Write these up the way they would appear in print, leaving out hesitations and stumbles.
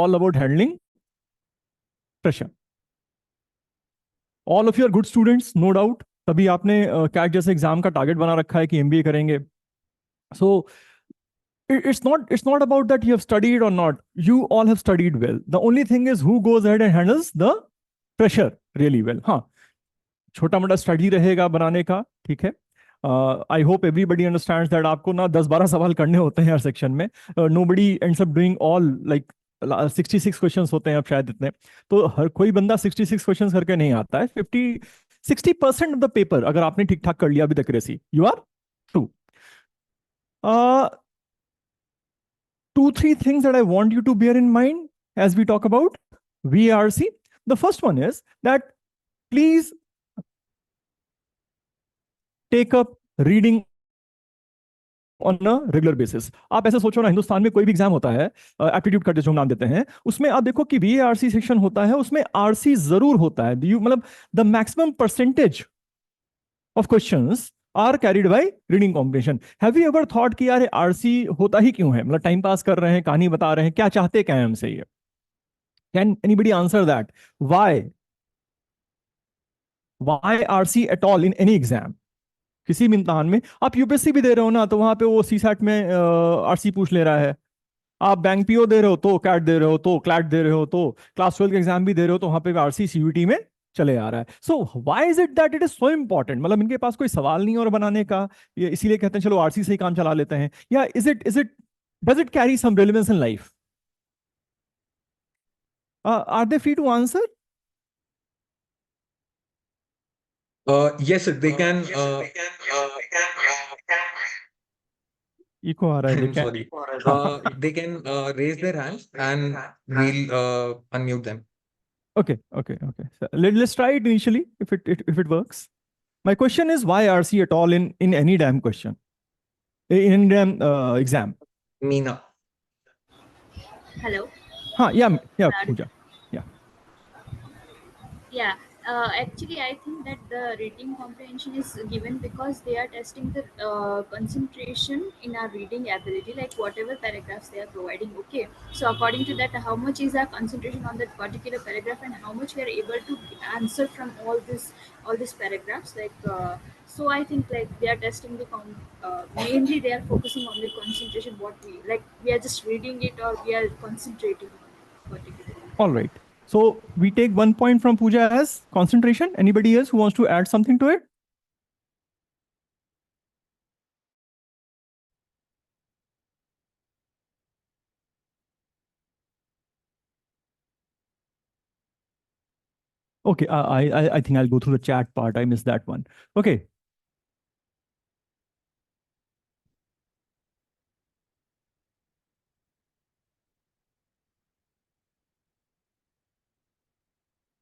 all about handling pressure. All of you are good students, no doubt. तभी आपने cat जैसे exam का target बना रखा है कि एमबीए करेंगे. So it's not about that you have studied or not. You all have studied well. The only thing is who goes ahead and handles the pressure really well. हाँ, छोटा मोटा study रहेगा बनाने का, ठीक है. I hope everybody understands that आपको ना 10-12 सवाल करने होते हैं हर सेक्शन में. Nobody ends up doing all like 66 questions होते हैं अब शायद इतने. तो हर कोई बंदा 66 क्वेश्चंस करके नहीं आता है. 60% ऑफ द पेपर अगर आपने ठीक ठाक कर लिया अभी तक रेसी, you are two. 2-3 things that I want you to bear in mind as we talk about VRC. The first one is that please take up reading on a regular basis. आप ऐसे सोचो ना, हिंदुस्तान में कोई भी एग्जाम होता है, aptitude का जो नाम देते हैं, उसमें आप देखो कि VARC सेक्शन होता है, उसमें RC जरूर होता है. मतलब the maximum percentage of questions are carried by reading comprehension. Have you ever thought कि यार आरसी होता ही क्यों है? मतलब टाइम पास कर रहे हैं, कहानी बता रहे हैं, क्या चाहते क्या है हमसे ये? Can anybody answer that? Why RC at all in any exam? किसी भी इम्तहान में, आप यूपीएससी भी दे रहे हो ना, तो वहां पे वो सीसैट में आरसी पूछ ले रहा है. आप बैंक पीओ दे रहे हो तो, कैट दे रहे हो तो, क्लैट दे रहे हो तो, क्लास 12 के एग्जाम भी दे रहे हो तो वहां पे आरसी सीयूटी में चले आ रहा है. So why is it that it is so important? मतलब इनके पास कोई सवाल नहीं और बनाने का, ये इसीलिए कहते हैं चलो आरसी से ही काम चला लेते हैं? या is it does it carry some relevance in life? Are they free to answer? Yes, sir, they can. Echo आ रहा है, I'm देखें. sorry. They can raise their hands and we'll unmute them. Okay. So let's try it initially if it works. My question is why RC at all in any damn question, in any damn exam? Meena. Hello. Yeah, Pooja. Yeah. Actually, I think that the reading comprehension is given because they are testing the concentration in our reading ability, like whatever paragraphs they are providing. Okay, so according to that, how much is our concentration on that particular paragraph, and how much we are able to answer from all these paragraphs. So I think like they are testing the mainly they are focusing on the concentration. What we are just reading it or we are concentrating on it particularly. All right. So we take 1 point from Pooja as concentration. Anybody else who wants to add something to it? Okay, I think I'll go through the chat part. I missed that one. Okay.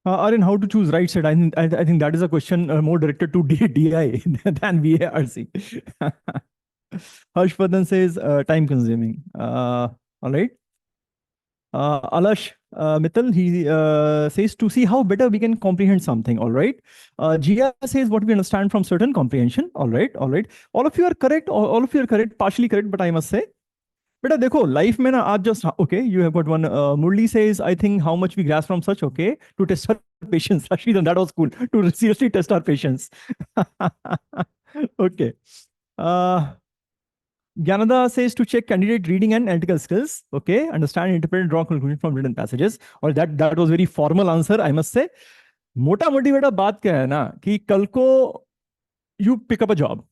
Aryan, how to choose right side? I think that is a question more directed to DI than VARC. Harshvardhan says time consuming. All right. Alash Mittal, he says to see how better we can comprehend something. All right. Jia says what we understand from certain comprehension. All right. All of you are correct. All of you are correct, partially correct, but I must say, बेटा देखो life में ना आप just okay you have got one. Murali says I think how much we grasp from such okay to test our patience. Rashid, that was cool to seriously test our patience. Okay. Gyanada says to check candidate reading and analytical skills. Okay, understand, interpret, and draw conclusions from written passages. और that was very formal answer, I must say. मोटा मोटी बेटा बात क्या है ना कि कल को you pick up a job.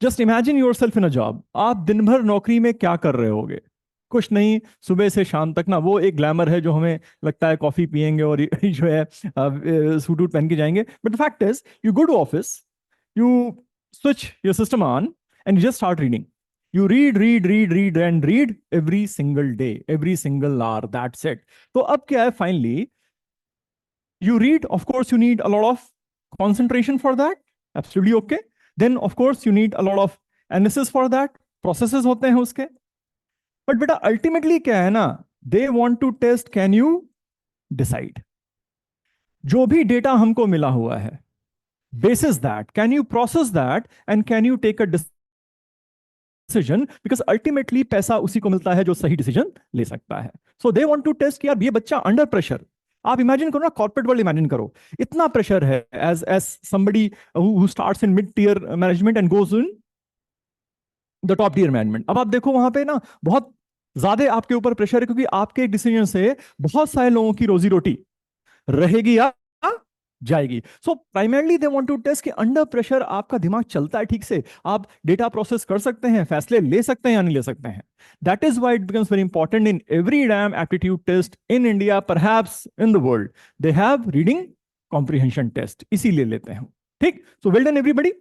Just imagine your self in a job. आप दिन भर नौकरी में क्या कर रहे होगे? कुछ नहीं, सुबह से शाम तक ना. वो एक ग्लैमर है जो हमें लगता है कॉफी पियेंगे और जो है सूट वूट पहन के जाएंगे. But the fact is you go to office, you switch your system on and you just start reading. You read and read every single day, every single hour. That's it. तो अब क्या है finally? You read, of course, you need a lot of concentration for that. Absolutely okay. Then of course you need a lot of analysis for that. Processes होते हैं उसके. But बेटा ultimately क्या है ना? They want to test, can you decide? जो भी data हमको मिला हुआ है, basis that, can you process that and can you take a decision decision, because ultimately पैसा उसी को मिलता है जो सही डिसीजन ले सकता है. सो दे वांट टू टेस्ट कि यार ये बच्चा अंडर प्रेशर, आप इमेजिन करो ना, कॉर्पोरेट वर्ल्ड इमेजिन करो, इतना प्रेशर है as somebody who starts in mid tier management and goes in the top tier management. अब आप देखो वहां पे ना बहुत ज्यादा आपके ऊपर प्रेशर है, क्योंकि आपके एक डिसीजन से बहुत सारे लोगों की रोजी रोटी रहेगी या जाएगी. So primarily they want to test कि अंडर प्रेशर आपका दिमाग चलता है ठीक से, आप डेटा प्रोसेस कर सकते हैं, फैसले ले सकते हैं या नहीं ले सकते हैं. That is why it becomes very important in every damn aptitude test in India, perhaps in the world, they have reading comprehension test, इसीलिए लेते हैं. ठीक, so well done everybody.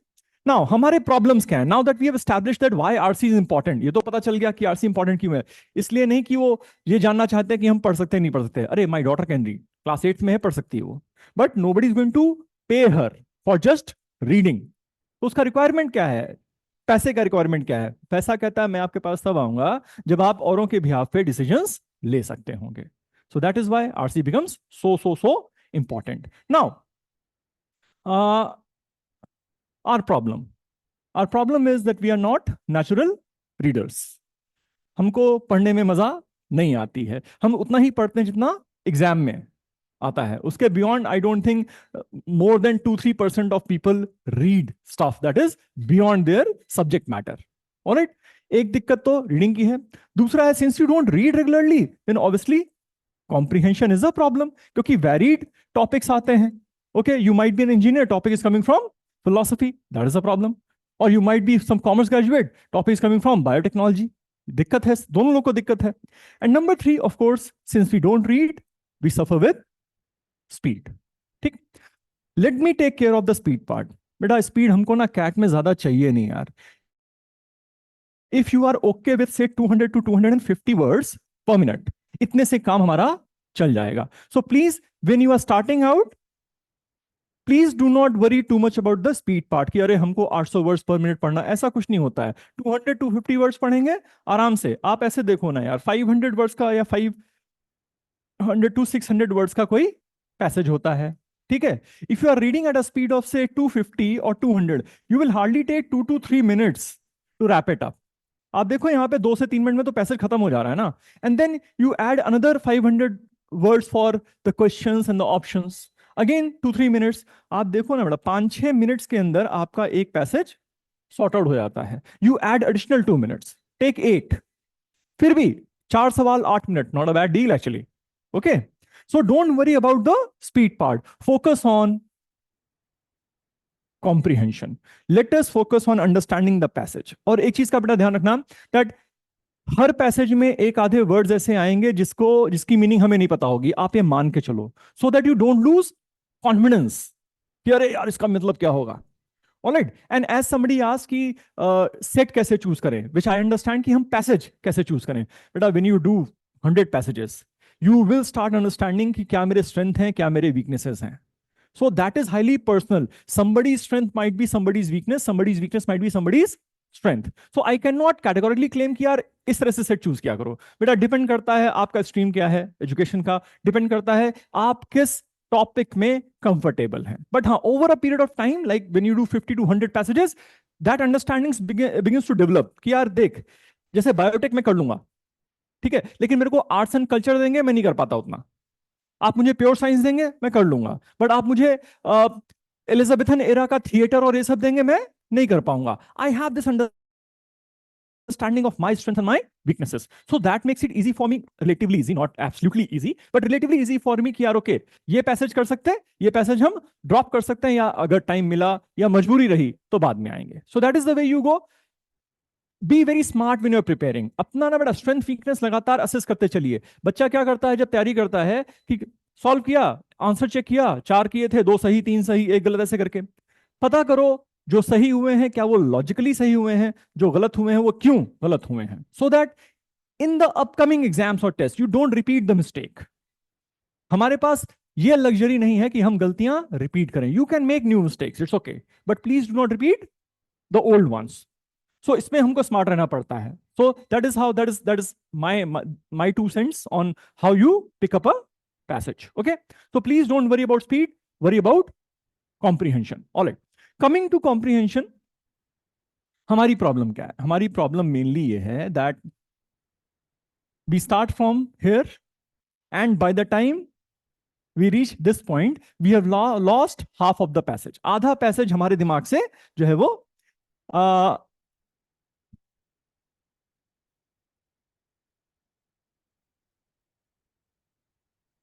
Now हमारे प्रॉब्लम्स क्या है? Now that we have established that why RC is important, ये तो पता चल गया कि आरसी इंपॉर्टेंट क्यों है. इसलिए नहीं कि वो ये जानना चाहते हैं कि हम पढ़ सकते हैं नहीं पढ़ सकते. अरे my daughter can read, class 8 में है, पढ़ सकती है वो, but nobody is going to pay her for just reading. तो उसका रिक्वायरमेंट क्या है? पैसे का रिक्वायरमेंट क्या है? पैसा कहता है मैं आपके पास तब आऊंगा जब आप औरों के बिहाफ पे डिसीजंस ले सकते होंगे. सो that is why RC becomes so important. Now, our problem is that we are not natural readers. हमको पढ़ने में मजा नहीं आती है, हम उतना ही पढ़ते हैं जितना एग्जाम में आता है. उसके beyond I don't think more than 2-3% of people read stuff that is beyond their subject matter. Alright, एक दिक्कत तो रीडिंग की है. दूसरा है, since you don't read regularly then obviously comprehension is a problem, क्योंकि varied topics आते हैं. Okay, you might be an engineer, topic is coming from philosophy, that is a problem. Or you might be some commerce graduate, topic is coming from biotechnology. दिक्कत है, दोनों लोग को दिक्कत है. And number 3, of course, since we don't read, we suffer with speed. ठीक, let me take care of the speed part. बेटा speed हमको ना कैट में ज्यादा चाहिए नहीं यार. If you are okay with say 200 to 250 words per minute, इतने से काम हमारा चल जाएगा. So please, when you are starting out, please do not worry too much about the speed part कि अरे हमको 800 वर्ड्स पर मिनट पढ़ना, ऐसा कुछ नहीं होता है. 200-250 वर्ड्स पढ़ेंगे आराम से. आप ऐसे देखो ना यार, 500 वर्ड्स का या 500 to 600 वर्ड्स का कोई पैसेज होता है. ठीक है, if you are reading at a speed of say 250 और 200, you will hardly take 2 to 3 minutes to wrap it up. आप देखो यहाँ पे 2 से 3 मिनट में तो पैसेज खत्म हो जा रहा है ना. And then you add another 500 words for the questions and the options, again 2-3 minutes. आप देखो ना बेटा, 5-6 मिनट्स के अंदर आपका एक पैसेज सॉर्ट आउट हो जाता है. You add additional 2 minutes, take 8, फिर भी 4 सवाल 8 minute, not a bad deal actually. Okay, so don't worry about the speed part, focus on comprehension. Let us focus on understanding the passage. और एक चीज का बेटा ध्यान रखना, दैट हर पैसेज में एक आधे वर्ड्स ऐसे आएंगे जिसकी मीनिंग हमें नहीं पता होगी, आप ये मान के चलो, so that you don't lose confidence कि अरे यार इसका मतलब क्या होगा. Alright, and as somebody ask कि सेट कैसे चूज करें, विच आई अंडरस्टैंड कि हम पैसेज कैसे चूज करें. बेटा when you do 100 passages, you will start understanding कि क्या मेरे स्ट्रेंथ हैं, क्या मेरे वीकनेसेस हैं. So that is highly personal. Somebody's strength might be somebody's weakness, somebody's weakness might be somebody's strength. So I cannot categorically claim कि यार इस तरह से सेट चूज किया करो. बेटा डिपेंड करता है आपका स्ट्रीम क्या है, एजुकेशन का डिपेंड करता है आप किस टॉपिक में कंफर्टेबल हैं. बट हाँ, over a period of time, like when you do 50 to 100 passages, that understanding begins to develop कि यार देख, जैसे बायोटेक में कर लूंगा, ठीक है, लेकिन मेरे को आर्ट्स एंड कल्चर देंगे, मैं नहीं कर पाता उतना. आप मुझे प्योर साइंस देंगे, मैं कर लूंगा, बट आप मुझे एलिजाबेथन एरा का थिएटर और ये सब देंगे, मैं नहीं कर पाऊंगा. I have this understanding of my strength and my weaknesses, so that makes it easy for me, relatively easy, not absolutely easy, but relatively easy for me कि यार ओके, ये पैसेज कर सकते हैं, ये पैसेज हम ड्रॉप कर सकते हैं, या अगर टाइम मिला या मजबूरी रही तो बाद में आएंगे. So that is the way you go. Be very smart when you are preparing. अपना ना बेटा स्ट्रेंथ वीकनेस लगातार असेस करते चलिए. बच्चा क्या करता है जब तैयारी करता है कि सॉल्व किया, आंसर चेक किया, 4 किए थे, 2 सही 3 सही 1 गलत, ऐसे करके पता करो जो सही हुए हैं क्या वो लॉजिकली सही हुए हैं, जो गलत हुए हैं वो क्यों गलत हुए हैं, so that in the upcoming exams और test you don't repeat the mistake. हमारे पास ये लग्जरी नहीं है कि हम गलतियां रिपीट करें. You can make new mistakes, it's okay, but please do not repeat the old ones. So इसमें हमको स्मार्ट रहना पड़ता है. So that is how, that is my 2 cents on how you pick up a passage. Okay, so please don't worry about speed, worry about comprehension. All right, coming to comprehension, हमारी problem क्या है? हमारी problem mainly ये है that we start from here and by the time we reach this point we have lost half of the passage. आधा passage हमारे दिमाग से जो है वो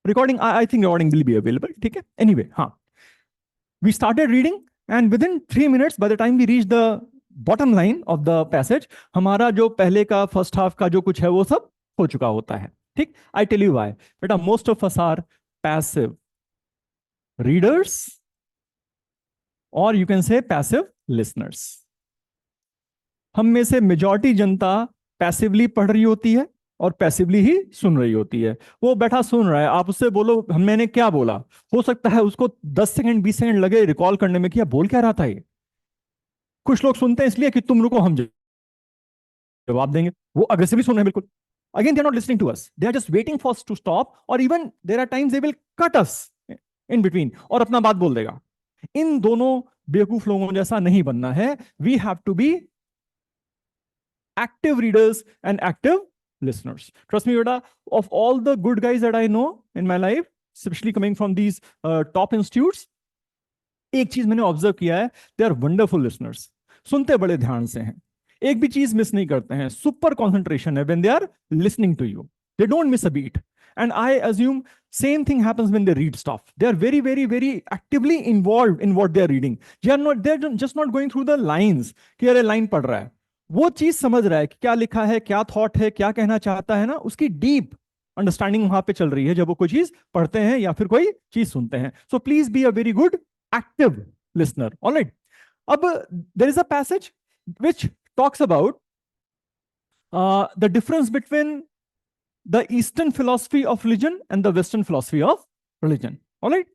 recording, I think recording will be available, ठीक है? Anyway, हाँ, we started reading and within 3 minutes by the time we reach the bottom line of the passage, हमारा जो पहले का फर्स्ट हाफ का जो कुछ है वो सब हो चुका होता है, ठीक? I tell you why, बेटा, most of us are passive readers or you can say passive listeners। हम में से मेजॉरिटी जनता पैसिवली पढ़ रही होती है और पैसिवली ही सुन रही होती है। वो बैठा सुन रहा है, आप उससे बोलो मैंने क्या बोला, हो सकता है उसको 10 सेकंड 20 सेकंड लगे रिकॉल करने में कि बोल क्या रहा था ये। कुछ लोग सुनते हैं इसलिए कि तुम रुको हम जवाब देंगे, वो अग्रेसिवली सुन रहे हैं बिल्कुल। Again they are not listening to us, they are just waiting for us to stop, और even there are times they will cut us in between और अपना बात बोल देगा। इन दोनों बेवकूफ लोगों जैसा नहीं बनना है। We have to be active readers and active listeners. Trust me, beta, of all the good guys that I know in my life, especially coming from these top institutes, एक चीज मैंने ऑब्जर्व किया है, दे आर वंडरफुल लिसनर्स। सुनते बड़े ध्यान से हैं, एक भी चीज मिस नहीं करते हैं, सुपर कॉन्सेंट्रेशन है when they are listening to you, they don't miss a beat. And I assume same thing happens when they read stuff. They are very, very, very actively involved in what they are reading. They're just not going through the lines कि अरे line पढ़ रहा है, वो चीज समझ रहा है कि क्या लिखा है, क्या थॉट है, क्या कहना चाहता है ना, उसकी डीप अंडरस्टैंडिंग वहां पे चल रही है जब वो कोई चीज पढ़ते हैं या फिर कोई चीज सुनते हैं। So please be a very good active listener. Alright, अब there is a passage which talks about the difference between the Eastern philosophy of religion and the Western philosophy of religion. All right.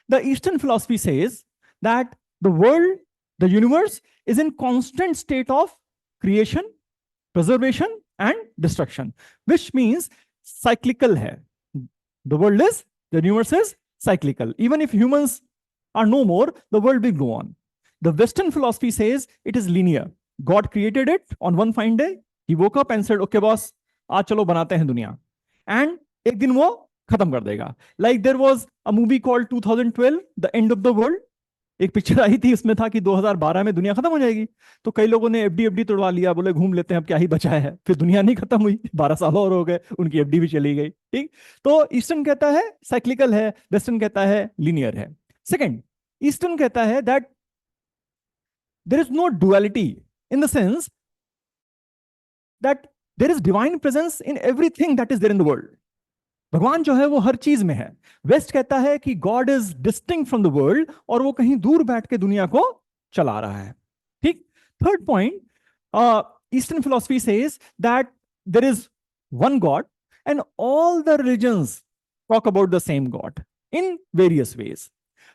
The Eastern philosophy says that the world, the universe, is in constant state of creation, preservation, and destruction, which means cyclical hai. The world is, the universe is cyclical. Even if humans are no more, the world will go on. The Western philosophy says it is linear. God created it on one fine day. He woke up and said, okay, boss, आज चलो बनाते हैं दुनिया, and एक दिन वो खत्म कर देगा। Like there was a movie called 2012 the end of the world. एक पिक्चर आई थी, उसमें था कि 2012 में दुनिया खत्म हो जाएगी, तो कई लोगों ने एफडी तोड़वा लिया, बोले घूम लेते हैं, अब क्या ही बचा है। फिर दुनिया नहीं खत्म हुई, 12 साल और हो गए, उनकी एफडी भी चली गई। ठीक, तो ईस्टर्न कहता है साइक्लिकल है, वेस्टर्न कहता है लीनियर है। सेकेंड, ईस्टर्न कहता है that there is no duality in the sense that there is divine presence in everything that is there in the world. भगवान जो है वो हर चीज में है। वेस्ट कहता है कि God is distinct from the world और वो कहीं दूर बैठ के दुनिया को चला रहा है। ठीक, third point, eastern philosophy says that there is one God and all the religions talk about the same God in various ways.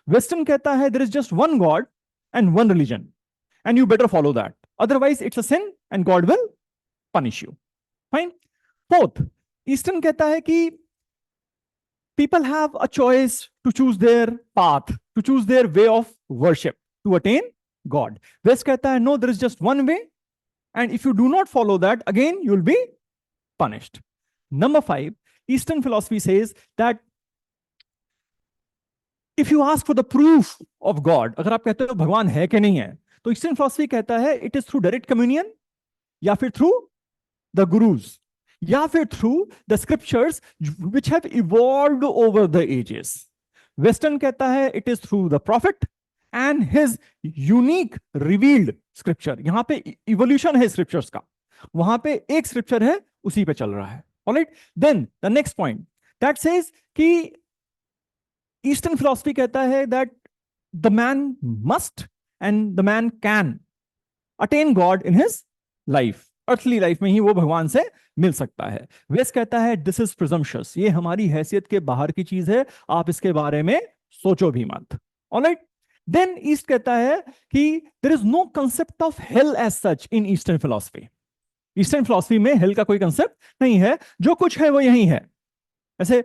Western कहता है there is just one God and one religion and you better follow that, otherwise it's a sin and God will punish you. Fine. Fourth, eastern कहता है कि people have a choice to choose their path, to choose their way of worship to attain God. West कहता है no, there is just one way, and if you do not follow that, again you will be punished. Number 5, Eastern philosophy says that if you ask for the proof of God, अगर आप कहते हो भगवान है कि नहीं है, तो Eastern philosophy कहता है it is through direct communion, या फिर through the gurus, या फिर through the scriptures which have evolved over the ages. Western कहता है it is through the prophet and his unique revealed scripture. यहां पे evolution है scriptures का, वहां पे एक scripture है, उसी पे चल रहा है। Alright, then the next point that says कि Eastern philosophy कहता है that the man must and the man can attain God in his life. Earthly life में ही वो भगवान से मिल सकता है। वेस्ट कहता है दिस इज प्रिजम्पशस, ये हमारी हैसियत के बाहर की चीज है, आप इसके बारे में सोचो भी मत। ऑलराइट, देन ईस्ट कहता है कि there is no concept of hell as such in eastern philosophy. Eastern philosophy में हेल का कोई कंसेप्ट नहीं है, जो कुछ है वो यही है। ऐसे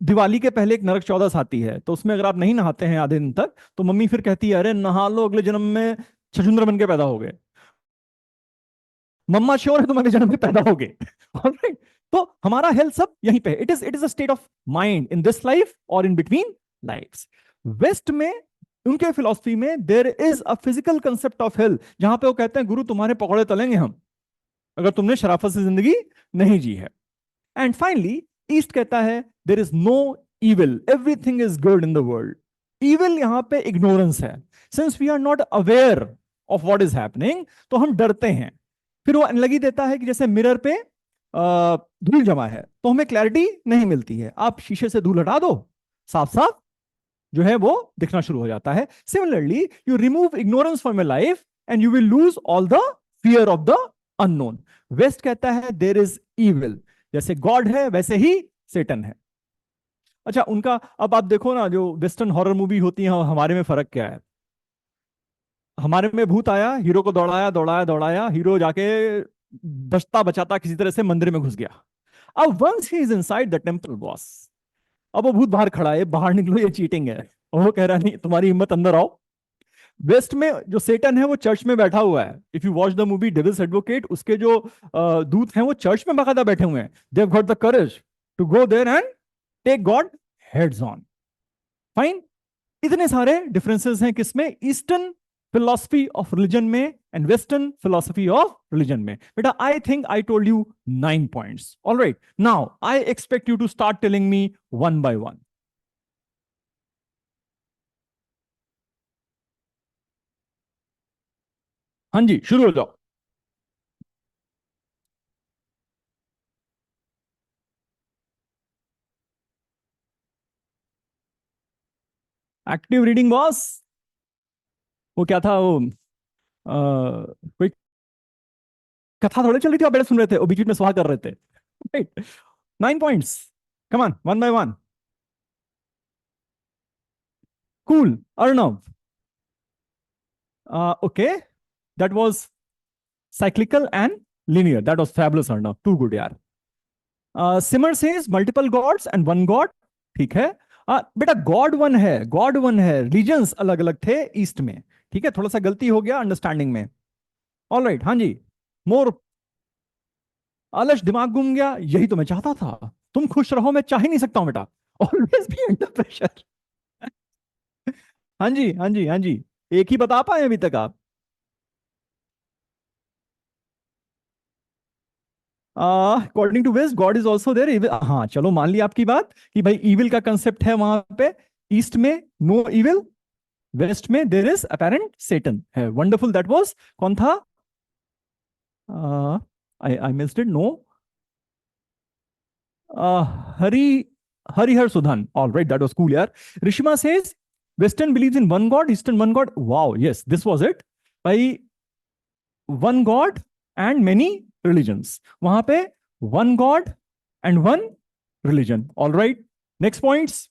दिवाली के पहले एक नरक चौदस आती है, तो उसमें अगर आप नहीं नहाते हैं आधे दिन तक, तो मम्मी फिर कहती है अरे नहा लो, अगले जन्म में छछूंदर बन के पैदा हो गए, मम्मा श्योर है तुम अगले जन्म में पैदा हो गए। ऑलराइट, तो हमारा हेल्थ सब यहीं पे है। It is a state of mind in this life और इन बिटवीन लाइफ्स। वेस्ट में उनके फिलॉसफी में there is a physical concept of health, जहां पे वो कहते हैं गुरु तुम्हारे पकौड़े तलेंगे हम अगर तुमने शराफत से जिंदगी नहीं जी है। एंड फाइनली ईस्ट कहता है there is no evil, everything is good in the world. Evil यहां पे इग्नोरेंस है, since we are not aware of what is happening तो हम डरते हैं। फिर वो एनालॉजी देता है कि जैसे मिरर पे धूल जमा है तो हमें क्लैरिटी नहीं मिलती है, आप शीशे से धूल हटा दो, साफ साफ जो है वो दिखना शुरू हो जाता है। Similarly you remove ignorance from your life and you will lose all the fear of the unknown. West कहता है देयर इज इविल, जैसे गॉड है वैसे ही सेटन है। अच्छा, उनका अब आप देखो ना, जो वेस्टर्न हॉरर मूवी होती है हमारे में फर्क क्या है? हमारे में भूत आया, हीरो को दौड़ाया दौड़ाया दौड़ाया, हीरो जाके बचता बचाता किसी तरह से मंदिर में घुस गया। अब once he is inside the temple boss, अब वो भूत बाहर खड़ा है, बाहर निकलो ये चीटिंग है, और वो कह रहा नहीं तुम्हारी हिम्मत अंदर आओ। वेस्ट में जो सेटन है वो चर्च में बैठा हुआ है। If you watch the movie devil's advocate, उसके जो दूत हैं वो चर्च में बाकायदा बैठे हुए हैं। They have got the courage to go there and take God heads on. Fine, इतने सारे डिफरेंसेस हैं किसमें? ईस्टर्न फिलॉसफी ऑफ रिलीजन में and western philosophy of religion में। बेटा I think I told you 9 points. Alright, now I expect you to start telling me one by one. हाँ जी, शुरू हो जाओ। एक्टिव रीडिंग बॉस, वो क्या था वो कोई कथा थोड़ी चल रही थी, आप बैठे सुन रहे थे और बीच बीच में सवाल कर रहे थे। Right, 9 points, come on, one by one. Cool, Arnav. Okay, that was cyclical and linear, that was fabulous Arnav, too good यार। Simar says multiple gods and one god, ठीक है। बेटा गॉड वन है, गॉड वन है, रिलीजन्स अलग अलग थे east में, ठीक है, थोड़ा सा गलती हो गया अंडरस्टैंडिंग में। ऑल राइट, हाँ जी, मोर आलस, दिमाग घूम गया, यही तो मैं चाहता था। तुम खुश रहो, मैं चाह ही नहीं सकता हूं बेटा, ऑलवेज बी अंडर प्रेशर। हाँ जी, हाँ जी, हाँ जी, एक ही बता पाए अभी तक आप। According to west God is also there. हाँ चलो, मान ली आपकी बात कि भाई इविल का कंसेप्ट है वहां पे, ईस्ट में नो इविल, वेस्ट में देयर इज अपेरेंट सेटन है। वंडरफुल, दैट वाज, कौन था? I missed it, no, Hari Harihar Sudhan. All right, that was cool यार। Rishima says western believes in one god, eastern one god. Wow, yes, this was it भाई, one God and many religions, वहां पे one God and one religion. All right, next points.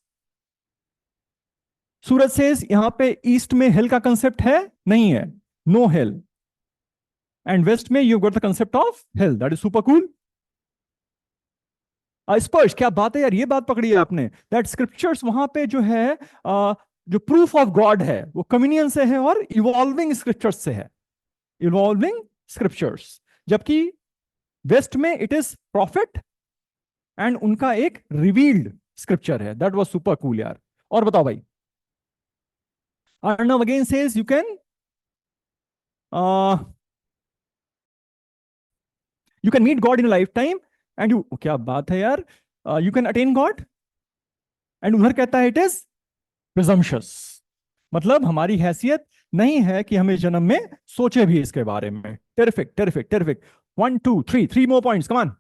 Suraj says यहां पे east में hell का concept है नहीं है, नो हेल, एंड वेस्ट में you got the concept of hello, that is super cool. स्पर्श, क्या बात है यार, ये बात पकड़ी है आपने, दैट स्क्रिप्चर्स वहां पे जो है जो प्रूफ ऑफ गॉड है वो कम्युनियन से है और इवॉल्विंग स्क्रिप्चर्स से है, इवॉल्विंग स्क्रिप्चर्स। जबकि वेस्ट में इट इज प्रॉफिट एंड उनका एक रिवील्ड स्क्रिप्चर है। दैट वाज सुपर कूल यार। और बताओ भाई। Arnav again says you can you can meet God in lifetime and you, क्या बात है यार, you can attain God, and उधर कहता है इट इज प्रिजम्पशस, मतलब हमारी हैसियत नहीं है कि हमें जन्म में सोचे भी इसके बारे में। Terrific terrific terrific, 1 2 3, 3 more points, come on।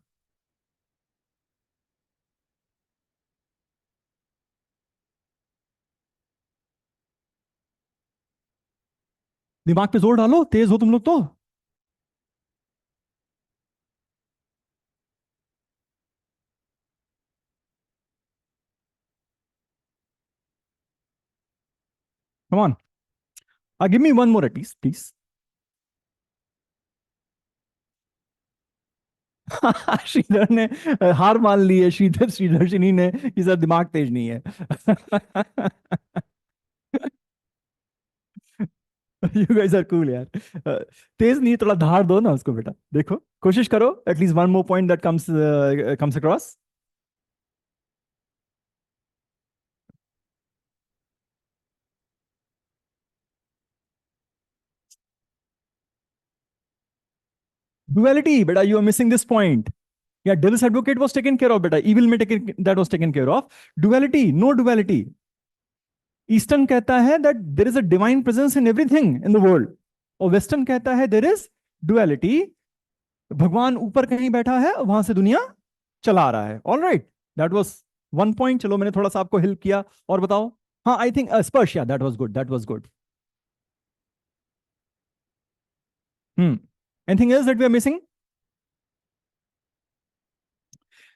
दिमाग पे जोर डालो, तेज हो तुम लोग तो। Come on, give me one more at least, please। Shridhar ने हार मान ली है, श्रीधर श्रीधर्षिनी ने कि सर दिमाग तेज नहीं है। यू गाइस आर कूल यार। तेज नहीं, थोड़ा धार दो ना उसको बेटा। देखो कोशिश करो, at least one more point that comes across. Duality, beta, you are missing this point. Yeah, devil's advocate was taken care of, beta. Evil में taken, that was taken care of. Duality, no duality. Eastern कहता है that there is a divine presence in everything in the world. और Western कहता है there is duality. भगवान ऊपर कहीं बैठा है, वहां से दुनिया चला रहा है। All right, that was one point. चलो मैंने थोड़ा सा आपको हेल्प किया। और बताओ। हाँ, I think Sparsh, yeah, that was good. That was good. Anything else that we are missing?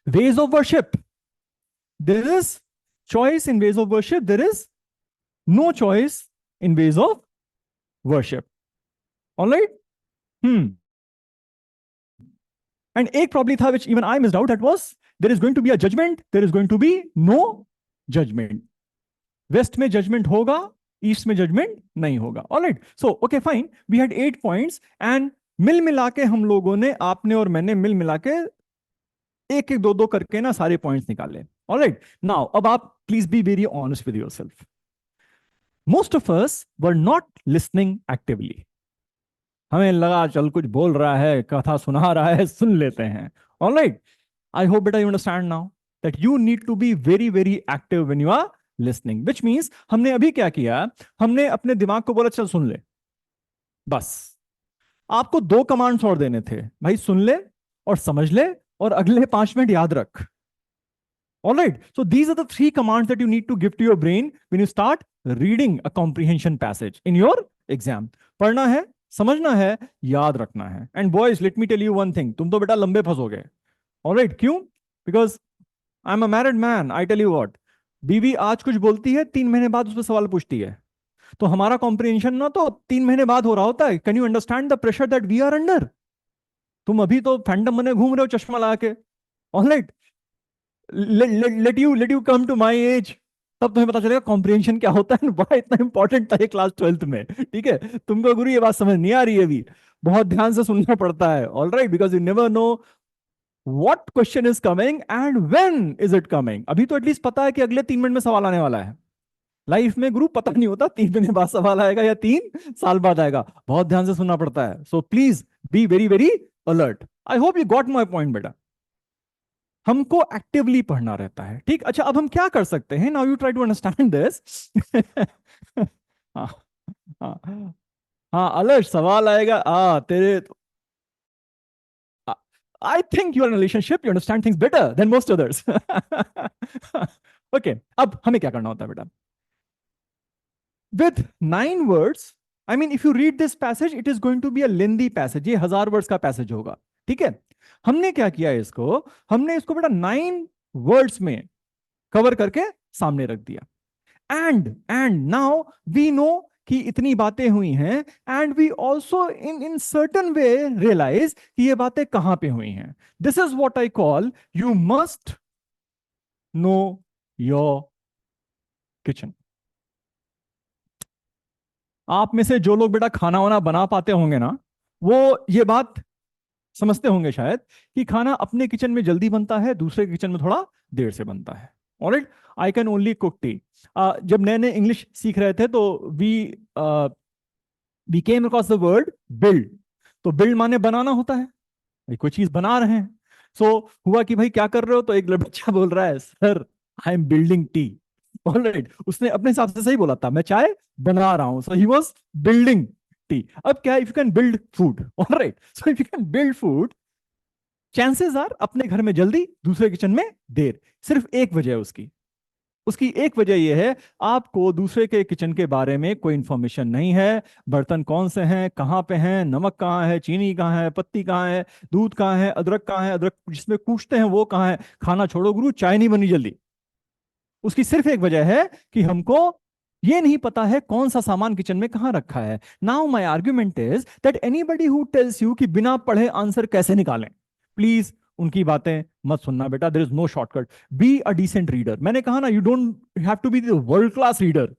Ways of worship. There is choice in ways of worship. There is no choice in ways of worship. All right? And एक probably था which even I missed out. That was there is going to be a judgment. There is going to be no judgment. West में judgment होगा, East में judgment नहीं होगा. All right. So okay, fine. We had 8 points and मिल मिला के हम लोगों ने, आपने और मैंने मिल मिला के एक एक दो दो करके ना सारे पॉइंट्स निकाले। ऑलराइट, नाउ अब आप please be very honest with yourself. Most of us were not listening actively. हमें लगा चल कुछ बोल रहा है, कथा सुना रहा है, सुन लेते हैं। ऑलराइट, आई होप बेटा you understand now that you need to be very very active when you are listening, which means हमने अभी क्या किया, हमने अपने दिमाग को बोला चल सुन ले। बस आपको 2 कमांड्स और देने थे, भाई सुन ले और समझ ले और अगले 5 मिनट याद रख। All right, so these are the 3 commands that you need to give to your brain when you start reading a comprehension passage in your exam. पढ़ना है, समझना है, याद रखना है। And boys, let me tell you one thing, तुम तो बेटा लंबे फंसोगे। All right, क्यों? Because I'm a married man. I tell you what, बीवी आज कुछ बोलती है, 3 महीने बाद उस पर सवाल पूछती है। तो हमारा कॉम्प्रिहेंशन ना तो 3 महीने बाद हो रहा होता है। Can you understand the pressure that we are under? तुम अभी तो फैंटम बने घूम रहे हो चश्मा लगा के। Alright, let you come to my age, तब तुम्हें पता चलेगा कॉम्प्रिहेंशन क्या होता है, बड़ा इतना इंपॉर्टेंट था ये क्लास 12th में। ठीक है, तुमको गुरु ये बात समझ नहीं आ रही है अभी, बहुत ध्यान से सुनना पड़ता है। Alright, because you never know what question is coming and when is it coming. अभी तो एटलीस्ट पता है कि अगले 3 मिनट में सवाल आने वाला है। लाइफ में गुरु पता नहीं होता 3 महीने बाद सवाल आएगा या 3 साल बाद आएगा, बहुत ध्यान से सुनना पड़ता है। सो please B very very alert. I hope you got my point बेटा। हमको एक्टिवली पढ़ना रहता है। ठीक, अच्छा अब हम क्या कर सकते हैं? Now you try to understand this. हाँ हाँ हाँ, अलर्ट सवाल आएगा तेरे। I think you are in a relationship, you understand things better than most others. Okay, अब हमें क्या करना होता है बेटा? With 9 words, I mean, if you read this passage, it is going to be a lengthy passage. ये 1000 words का passage होगा। ठीक है, हमने क्या किया इसको, हमने इसको बेटा 9 वर्ड्स में कवर करके सामने रख दिया। एंड नाउ वी नो कि इतनी बातें हुई हैं, and we also in certain way realise कि ये बातें कहां पे हुई हैं। This is what I call you must know your kitchen. आप में से जो लोग बेटा खाना वाना बना पाते होंगे ना, वो ये बात समझते होंगे शायद कि खाना अपने किचन में जल्दी बनता है, दूसरे किचन में थोड़ा देर से बनता है। Alright, I can only cook tea. जब नए नए इंग्लिश सीख रहे थे तो we came across the word build. तो बिल्ड माने बनाना होता है, भाई कोई चीज बना रहे हैं। सो हुआ कि भाई क्या कर रहे हो, तो एक बच्चा बोल रहा है sir I am building T. Alright, उसने अपने हिसाब से सही बोला था, मैं चाय बना रहा हूं। So he was building tea. अब क्या, if you can build food, alright, so if you can build food, chances are अपने घर में जल्दी, दूसरे किचन में देर। सिर्फ एक वजह है उसकी एक वजह यह है, आपको दूसरे के किचन के बारे में कोई इंफॉर्मेशन नहीं है। बर्तन कौन से हैं, कहां पे हैं, नमक कहां है, चीनी कहां है, पत्ती कहां है, दूध कहां है, अदरक कहां है, अदरक जिसमें कूटते हैं वो कहां है। खाना छोड़ो गुरु, चाय नहीं बनी जल्दी। उसकी सिर्फ एक वजह है कि हमको ये नहीं पता है कौन सा सामान किचन में कहां रखा है। Now my argument is that anybody who tells you कि बिना पढ़े आंसर कैसे निकालें, प्लीज उनकी बातें मत सुनना बेटा। There is no shortcut, be a decent reader. मैंने कहा ना, you don't have to be the world class reader,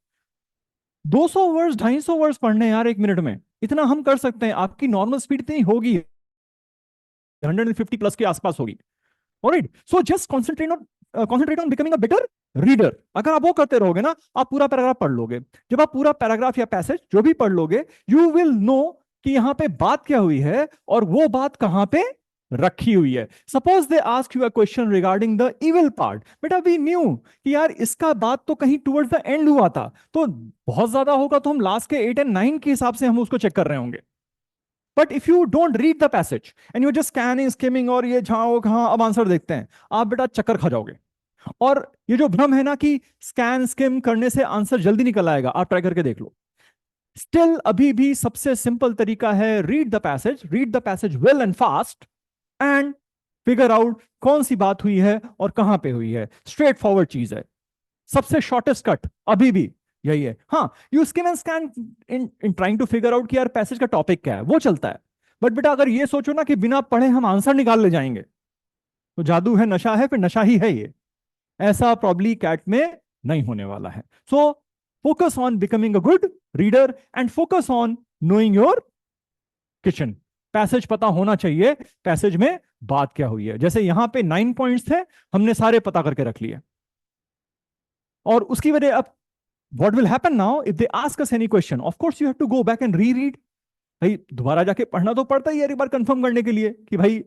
200 words 250 words पढ़ने हैं यार 1 मिनट में, इतना हम कर सकते हैं, आपकी नॉर्मल स्पीड इतनी होगी, 150 प्लस के आसपास होगी। Alright, so just concentrate on becoming a better reader. अगर आप वो करते रहोगे ना, आप पूरा पैराग्राफ पढ़ लोगे। जब आप पूरा पैराग्राफ या पैसेज जो भी पढ़ लोगे, यू विल नो कि यहां पे बात क्या हुई है और वो बात कहां पे रखी हुई है। Suppose they ask you a question regarding the evil part, बेटा वी न्यू कि यार इसका बात तो कहीं टुवर्ड्स द एंड हुआ था, तो बहुत ज्यादा होगा तो हम लास्ट के 8 एंड 9 के हिसाब से हम उसको चेक कर रहे होंगे। But if you don't read the passage and you just scanning skimming और ये झाओ कहां अब आंसर देखते हैं, आप बेटा चक्कर खा जाओगे। और ये जो भ्रम है ना कि स्कैन स्किम करने से आंसर जल्दी निकल आएगा, आप ट्राई करके देख लो। स्टिल अभी भी सबसे सिंपल तरीका है, read the passage well and fast and figure out कौन सी बात हुई है और कहां पे हुई है। स्ट्रेट फॉरवर्ड चीज है, सबसे शॉर्टेस्ट कट अभी भी यही है। हाँ, you skim and scan in trying to figure out कि यार पैसेज का टॉपिक क्या है, वो चलता है। बट बेटा अगर ये सोचो ना कि बिना पढ़े हम आंसर निकाल ले जाएंगे, तो जादू है, नशा है, फिर नशा ही है ये। ऐसा प्रॉब्ली कैट में नहीं होने वाला है। So focus on becoming a good reader and focus on knowing your kitchen. Passage पता होना चाहिए, पैसेज में बात क्या हुई है। जैसे यहां पे 9 पॉइंट्स थे, हमने सारे पता करके रख लिए। और उसकी वजह अब what will happen now if they ask us any question, of course you have to go back and reread। भाई दोबारा जाके पढ़ना तो पड़ता ही है एक बार कंफर्म करने के लिए कि भाई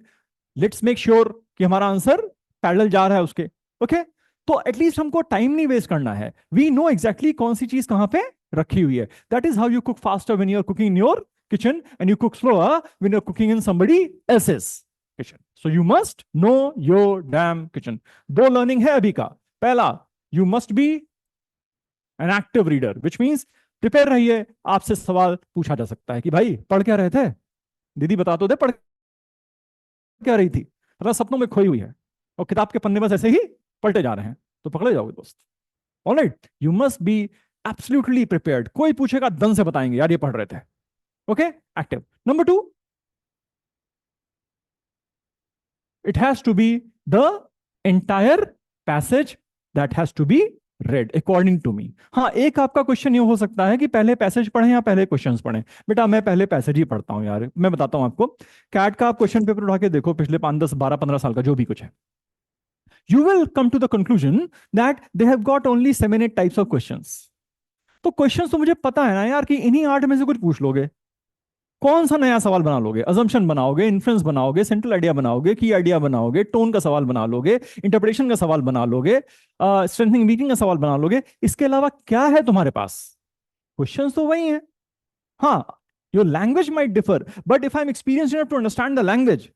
लेट्स मेक श्योर कि हमारा आंसर पैरेलल जा रहा है उसके। ओके, तो एटलीस्ट हमको टाइम नहीं वेस्ट करना है, वी नो एग्जैक्टली कौन सी चीज कहां पे रखी हुई है। That is how you cook faster when you are cooking in your kitchen and you cook slower when you are cooking in somebody else's kitchen. So you must know your damn kitchen. दो learning है अभी का। पहला, you must be an active reader, which means prepare रहिए। आपसे सवाल पूछा जा सकता है कि भाई पढ़ क्या रहे थे, दीदी बता तो दे पढ़ क्या रही थी, मतलब सपनों में खोई हुई है और किताब के पन्ने बस ऐसे ही पलटे जा रहे हैं, तो पकड़े जाओगे दोस्त। Alright, you must be absolutely prepared. कोई पूछेगा दन से बताएंगे यार ये पढ़ रहे थे। Okay, active. Number 2, it has to be the entire passage that has to be read according to me. हाँ, एक आपका क्वेश्चन ये हो सकता है कि पहले पैसेज पढ़ें या पहले क्वेश्चंस पढ़ें। बेटा मैं पहले पैसेज ही पढ़ता हूं यार, मैं बताता हूं आपको। कैट का आप क्वेश्चन पेपर उठा के देखो, पिछले 5 10 12 15 साल का जो भी कुछ है, you will come to the conclusion that they have got only 7 8 types of questions। तो क्वेश्चंस तो मुझे पता है ना यार कि इन्हीं 8 में से कुछ पूछ लोगे। कौन सा नया सवाल बना लोगे? अजम्पशन बनाओगे, इन्फ्रेंस बनाओगे, सेंट्रल आइडिया बनाओगे, की आइडिया बनाओगे, टोन का सवाल बना लोगे, इंटरप्रिटेशन का सवाल बना लोगे, स्ट्रेंथनिंग मीनिंग का सवाल बना लोगे। इसके अलावा क्या है तुम्हारे पास? क्वेश्चंस तो वही हैं। हाँ, your language might differ, but if I am experienced enough to understand the language,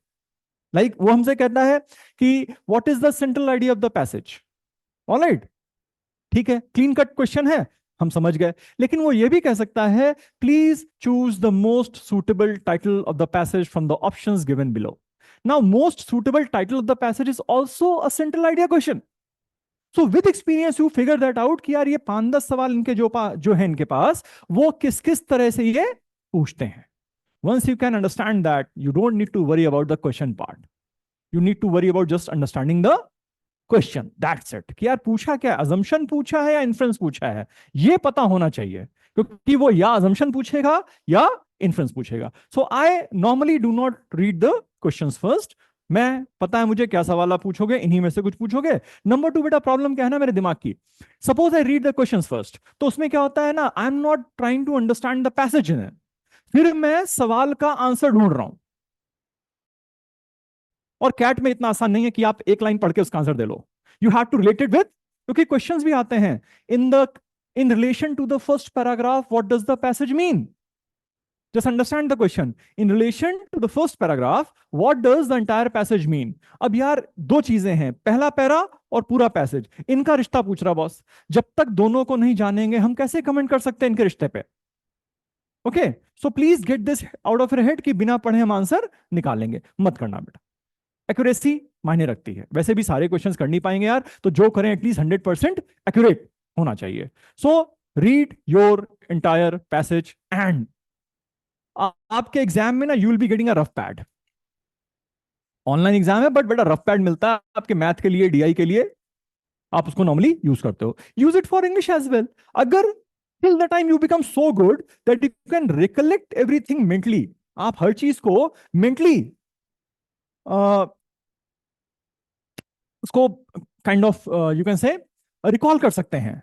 like वो हमसे कहता है कि what is the central idea of the passage. Alright, ठीक है, क्लीन कट क्वेश्चन है, हम समझ गए। लेकिन वो ये भी कह सकता है please choose the most suitable title of the passage from the options given below. Now most suitable title of the passage is also a central idea question. So with experience you figure that out कि यार ये 5-10 सवाल इनके जो है इनके पास, वो किस किस तरह से ये पूछते हैं। Once you can understand that, you don't need to worry about the question part. You need to worry about just understanding the question. That's it. कि यार पूछा क्या है, assumption पूछा है या inference पूछा है, ये पता होना चाहिए, क्योंकि वो या assumption पूछेगा या inference पूछेगा। So I normally do not read the questions first. मैं पता है मुझे क्या सवाल आप पूछोगे, इन्हीं में से कुछ पूछोगे। नंबर 2, बेटा प्रॉब्लम क्या है ना मेरे दिमाग की, suppose I read the questions first, तो उसमें क्या होता है ना, I am not trying to understand the passage in it, फिर मैं सवाल का आंसर ढूंढ रहा हूं। और कैट में इतना आसान नहीं है कि आप एक लाइन पढ़ के उसका आंसर दे लो, you have to relate it with, क्योंकि क्वेश्चंस भी आते हैं in relation to the first paragraph what does the passage mean. Just understand the question, in relation to the first paragraph what does the entire passage mean. अब यार दो चीजें हैं, पहला पैरा और पूरा पैसेज, इनका रिश्ता पूछ रहा बॉस। जब तक दोनों को नहीं जानेंगे हम कैसे कमेंट कर सकते हैं इनके रिश्ते पे। Okay, so please get this out of your head कि बिना पढ़े हम आंसर निकालेंगे, मत करना बेटा। एक्यूरेसी मायने रखती है, वैसे भी सारे क्वेश्चंस कर नहीं पाएंगे यार, तो जो करें एटलीस्ट 100% एक्यूरेट होना चाहिए। So read your entire passage and आपके एग्जाम में ना you will be getting a rough pad. Online exam है बट बेटा रफ पैड मिलता है आपके मैथ के लिए, डीआई के लिए, आप उसको नॉर्मली यूज करते हो, use it for English as well. अगर till the time you become so good that you can recollect everything mentally. आप हर चीज को mentally उसको kind of you can say recall कर सकते हैं।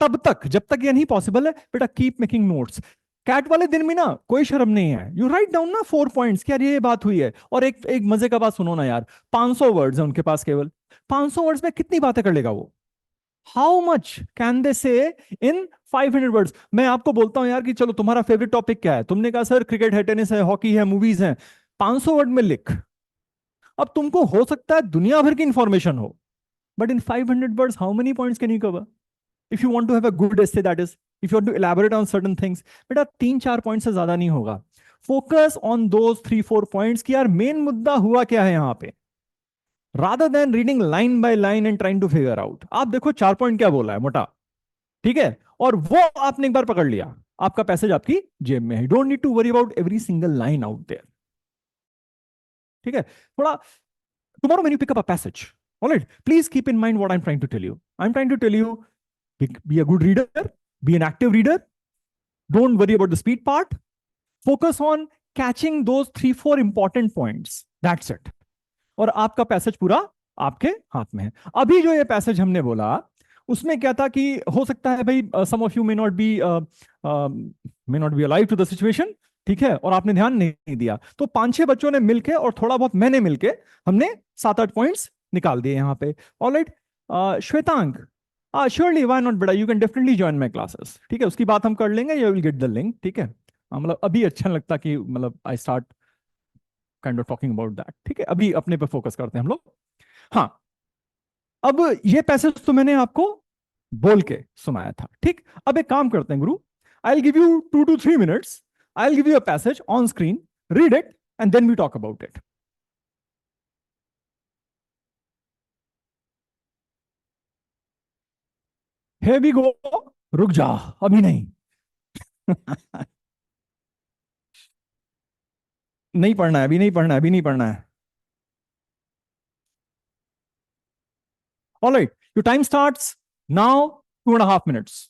तब तक, जब तक ये नहीं पॉसिबल है बेटा, कीप मेकिंग नोट्स। कैट वाले दिन में ना कोई शर्म नहीं है, यू राइट डाउन ना 4 पॉइंट्स कि यार ये बात हुई है। और एक एक मजे का बात सुनो ना यार, 500 वर्ड्स है उनके पास केवल। 500 वर्ड्स में कितनी बातें कर लेगा वो? हाउ मच कैन दे से इन 500 वर्ड्स? मैं आपको बोलता हूं यार कि चलो तुम्हारा फेवरेट टॉपिक क्या है, तुमने कहा सर क्रिकेट है, टेनिस है, हॉकी है, मूवीज है। 500 वर्ड में लिख। अब तुमको हो सकता है दुनिया भर की इंफॉर्मेशन हो, but in 500 words how many points can you cover? If you want to have a good essay, that is, if you want to elaborate on certain things, बेटा 3-4 पॉइंट से ज्यादा नहीं होगा। फोकस ऑन दोस 3-4 पॉइंट्स कि यार main मुद्दा हुआ क्या है यहां पे, rather than reading line by line and trying to figure out. आप देखो 4 पॉइंट क्या बोला है मोटा, ठीक है, और वो आपने एक बार पकड़ लिया, आपका पैसेज आपकी जेब में है। Don't need to worry about every single line out there, ठीक है? थोड़ा tomorrow when you pick up a passage, all right, please keep in mind what I'm trying to tell you. I'm trying to tell you, be a good reader, be an active reader, don't worry about the speed part, focus on catching those 3-4 important points, that's it. और आपका passage पूरा आपके हाथ में है। अभी जो ये पैसेज हमने बोला उसमें क्या था कि हो सकता है भाई some of you may not be alive to the situation, ठीक है, और आपने ध्यान नहीं दिया, तो 5-6 बच्चों ने मिलके और थोड़ा बहुत मैंने मिलके हमने 7-8 पॉइंट्स निकाल दिए यहाँ पे। Alright, Shwetang, surely why not बेटा, you can definitely join my classes, ठीक है, उसकी बात हम कर लेंगे, you will get the link, ठीक है। मतलब अभी अच्छा नहीं लगता कि मतलब I start kind of talking about that, ठीक है, अभी अपने पे फोकस करते हैं हम लोग। हाँ, अब ये पैसेज तो मैंने आपको बोल के सुनाया था, ठीक। अब एक काम करते हैं गुरु, I will give you 2 to 3 minutes, I will give you a passage on screen, read it and then we talk about it. Here we go, रुक जा, अभी नहीं। नहीं पढ़ना है अभी, नहीं पढ़ना है अभी, नहीं पढ़ना है। Alright, your time starts now, 2.5 minutes।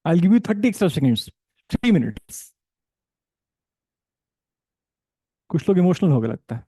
I will give you 30 extra seconds, 3 minutes। कुछ लोग इमोशनल हो गए लगता है।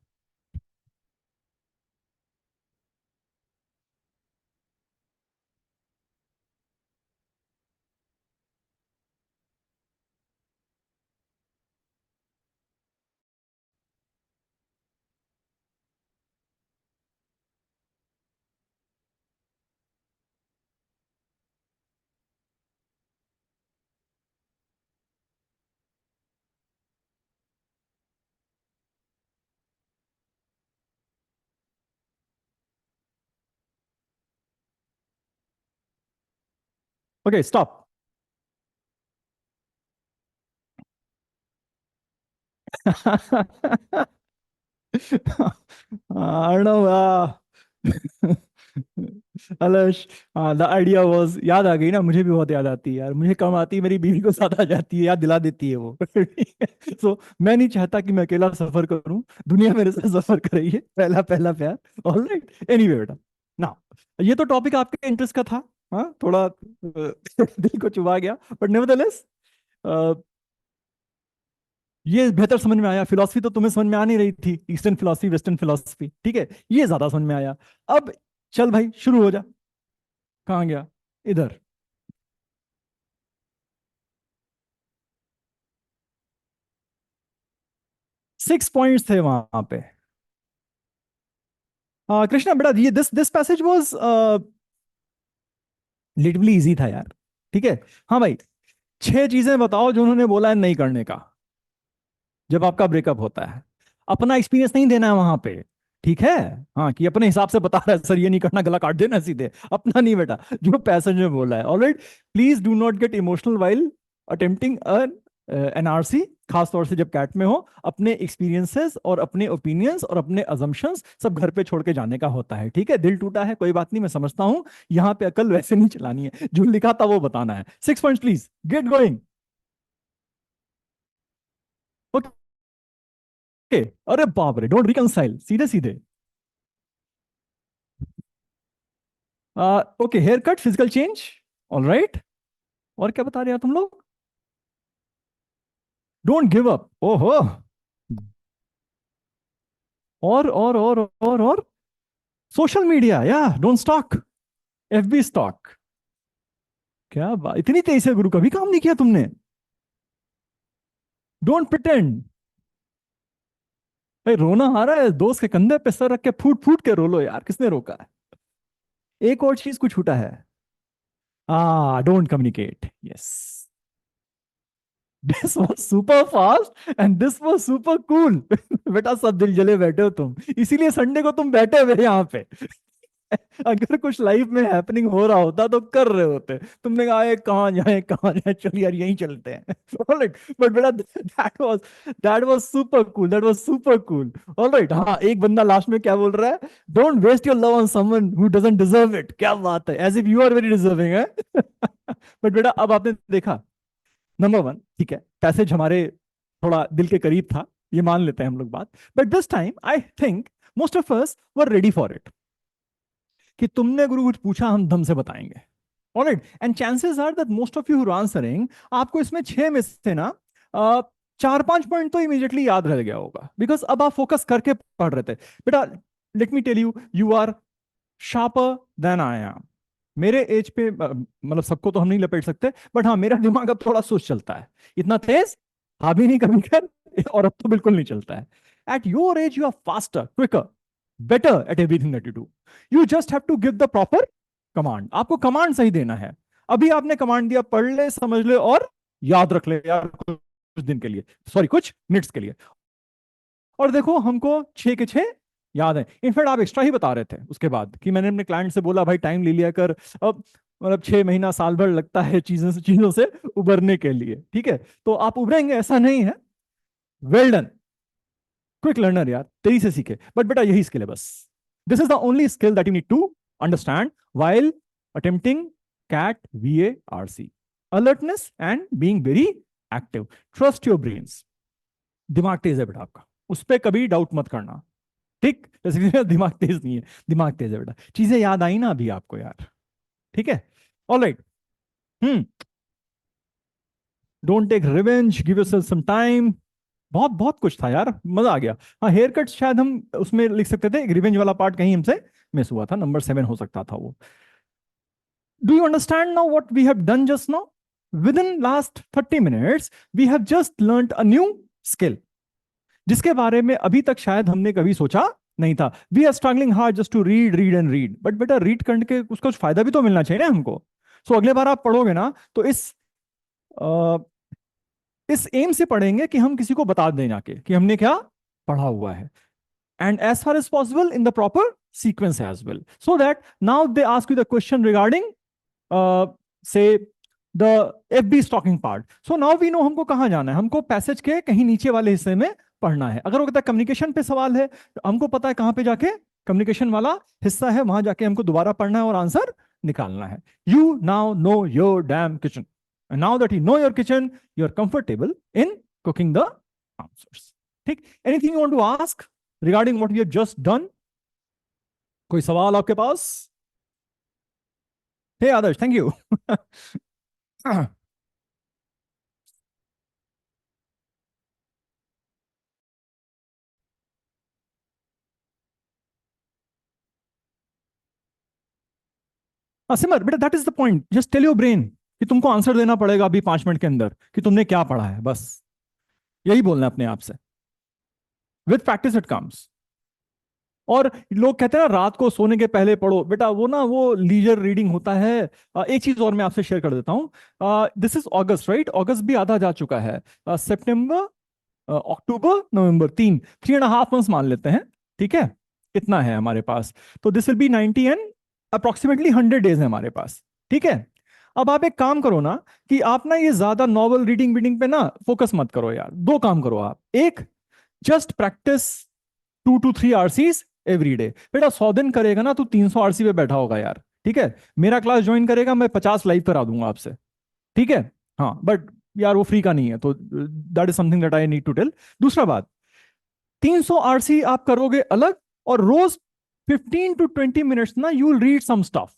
Okay, stop. I don't know. Alash, the idea was, याद आ गई ना, मुझे भी बहुत याद आती है यार, मुझे कम आती है, मेरी बीवी को ज्यादा आ जाती है, याद दिला देती है वो। सो मैं नहीं चाहता कि मैं अकेला सफर करूं, दुनिया मेरे साथ सफर कर रही है, पहला पहला प्यार। ऑलराइट, एनीवे बेटा, ना ये तो टॉपिक आपके इंटरेस्ट का था, हाँ थोड़ा दिल को चुभा गया, बट नेवरदलेस ये बेहतर समझ में आया। फिलॉसफी तो तुम्हें समझ में आ नहीं रही थी, ईस्टर्न फिलॉसफी वेस्टर्न फिलॉसफी, ठीक है, ये ज्यादा समझ में आया। अब चल भाई शुरू हो जा। कहाँ गया? इधर। 6 पॉइंट्स थे वहां पे। कृष्णा बेटा, ये this this passage was literally easy था यार, ठीक है। हाँ भाई, 6 चीजें बताओ जो उन्होंने बोला है नहीं करने का जब आपका ब्रेकअप होता है। अपना एक्सपीरियंस नहीं देना है वहां पे, ठीक है। हाँ, कि अपने हिसाब से बता रहा है सर ये नहीं करना, गला काट देना सीधे, अपना नहीं बेटा, जो पैसेज में बोला है। Alright, please do not get emotional while attempting NRC, खास तौर से जब कैट में हो। अपने एक्सपीरियंसेस और अपने ओपिनियंस और अपने अजम्पशंस सब घर पे छोड़ के जाने का होता है, ठीक है। दिल टूटा है, कोई बात नहीं, मैं समझता हूं। यहाँ पे अकल वैसे नहीं चलानी है, जो लिखा था वो बताना है। 6 points please, get going. Okay, अरे बाप रे, डोंट रिकंसाइल, सीधे सीधे। Okay, hair cut, physical change, alright. और क्या बता रहे हो तुम लोग? डोंट गिव अप, ओहो। और सोशल मीडिया, या डोंट स्टॉक, एफबी स्टॉक। क्या बात, इतनी तेज है गुरु, कभी काम नहीं किया तुमने? Don't pretend. भाई रोना आ रहा है, दोस्त के कंधे पे सर रख के फूट फूट के रो लो यार, किसने रोका है? एक और चीज कुछ छूटा है। Don't communicate, yes. This was super fast and this was super cool. बेटा सब दिल जले बैठे हो तुम, इसीलिए संडे को तुम बैठे हुए यहाँ पे। अगर कुछ लाइफ में हैपनिंग हो रहा होता तो कर रहे होते, तुमने कहा "ये कहाँ जाए, चल यार यहीं चलते हैं।" ऑलराइट, बट बेटा that was super cool, that was super cool. Alright, हाँ एक बंदा लास्ट में क्या बोल रहा है? Don't waste your love on someone who doesn't deserve it. क्या बात है, as if you are very deserving है। बट बेटा अब आपने देखा, नंबर वन, ठीक है, पैसेज हमारे थोड़ा दिल के करीब था, ये मान लेते हैं हम लोग बात। But this time I think most of us were ready for it, कि तुमने गुरु कुछ पूछा हम दम से बताएंगे। Alright, and chances are that most of you who answering, आपको इसमें 6 में से ना 4-5 पॉइंट तो इमीडिएटली याद रह गया होगा, बिकॉज अब आप फोकस करके पढ़ रहे थे। बेटा let me tell you, you are sharper than I am. मेरे एज पे मतलब सबको तो हम नहीं लपेट सकते, बट हाँ मेरा दिमाग अब थोड़ा सुस्त चलता है, इतना तेज था भी नहीं कभी कर, और अब तो बिल्कुल नहीं चलता है। At your age you are faster, quicker, better at everything that you do. You just have to give the proper command, आपको कमांड सही देना है। अभी आपने कमांड दिया, पढ़ ले, समझ ले और याद रख ले यार, कुछ दिन के लिए, सॉरी कुछ मिनट्स के लिए। और देखो हमको 6 के 6 याद है। इनफैक्ट आप एक्स्ट्रा ही बता रहे थे उसके बाद कि मैंने अपने क्लाइंट से बोला भाई टाइम ले लिया कर, अब मतलब 6 महीना साल भर लगता है चीजों से उबरने के लिए, ठीक है। तो आप उभरेंगे ऐसा नहीं है। वेल डन, क्विक लर्नर यार, तेजी से सीखे। बट बेटा यही स्किल है बस, this is the only skill that you need to understand while attempting CAT VARC. Alertness and being very active. Trust your brains. दिमाग तेज है बेटा आपका, उस पर कभी डाउट मत करना, ठीक। जैसे कि दिमाग तेज नहीं है, दिमाग तेज है बेटा। चीजें याद आई ना अभी आपको यार, ठीक है। Alright, don't take revenge, give yourself some time. बहुत बहुत कुछ था यार, मजा आ गया। हाँ हेयर कट शायद हम उसमें लिख सकते थे, रिवेंज वाला पार्ट कहीं हमसे मिस हुआ था, नंबर 7 हो सकता था वो। Do you understand now what we have done just now? Within last 30 minutes, we have just learnt a new skill, जिसके बारे में अभी तक शायद हमने कभी सोचा नहीं था। We are struggling hard just to read, read and read. But बेटा रीड करने के उसका कुछ फायदा भी तो मिलना चाहिए ना हमको। सो अगले बार आप पढ़ोगे ना तो इस एम से पढ़ेंगे कि हम किसी को बता दें जाके कि हमने क्या पढ़ा हुआ है, and as far as possible in the proper sequence as well, so that now they ask you the question regarding say the FB stalking part. So now we know हमको कहाँ जाना है. हमको पैसेज के कहीं नीचे वाले हिस्से में पढ़ना है. अगर वो कहता है कम्युनिकेशन पे सवाल है, तो हमको पता है कहाँ पे जाके कम्युनिकेशन वाला हिस्सा है, वहां जाके हमको दोबारा पढ़ना है और आंसर निकालना है. You now no your damn kitchen. And now that you know your kitchen, you're comfortable in cooking the answers. ठीक. Anything you want to ask regarding what we have just done? कोई सवाल आपके पास? Hey Adarsh, thank you. Simar बेटा, that is the point. Just tell your brain कि तुमको answer देना पड़ेगा अभी 5 मिनट के अंदर कि तुमने क्या पढ़ा है. बस यही बोलना है अपने आप से. With practice it comes. और लोग कहते हैं ना रात को सोने के पहले पढ़ो. बेटा वो ना वो लीजर रीडिंग होता है. एक चीज और मैं आपसे शेयर कर देता हूं. This is August, right? अगस्त भी आधा जा चुका है. सितंबर, अक्टूबर, नवंबर, 3.5 मंथ्स मान लेते हैं. ठीक है, कितना है हमारे पास? तो this will be 90 and approximately 100 days है हमारे पास. ठीक है. अब आप एक काम करो ना कि आप ना ये ज्यादा नॉवल रीडिंग पे ना फोकस मत करो यार. 2 काम करो आप. एक, just practice 2 to 3 RCs every day. बेटा 100 दिन करेगा ना तो 300 RC पे बैठा होगा यार. ठीक है. मेरा क्लास ज्वाइन करेगा, मैं 50 लाइव करा दूंगा आपसे. ठीक है. हाँ, बट यार वो फ्री का नहीं है, तो that is something that I need to tell. दूसरा बात, 300 RC आप करोगे अलग, और रोज 15 to 20 मिनट्स ना you will read some stuff,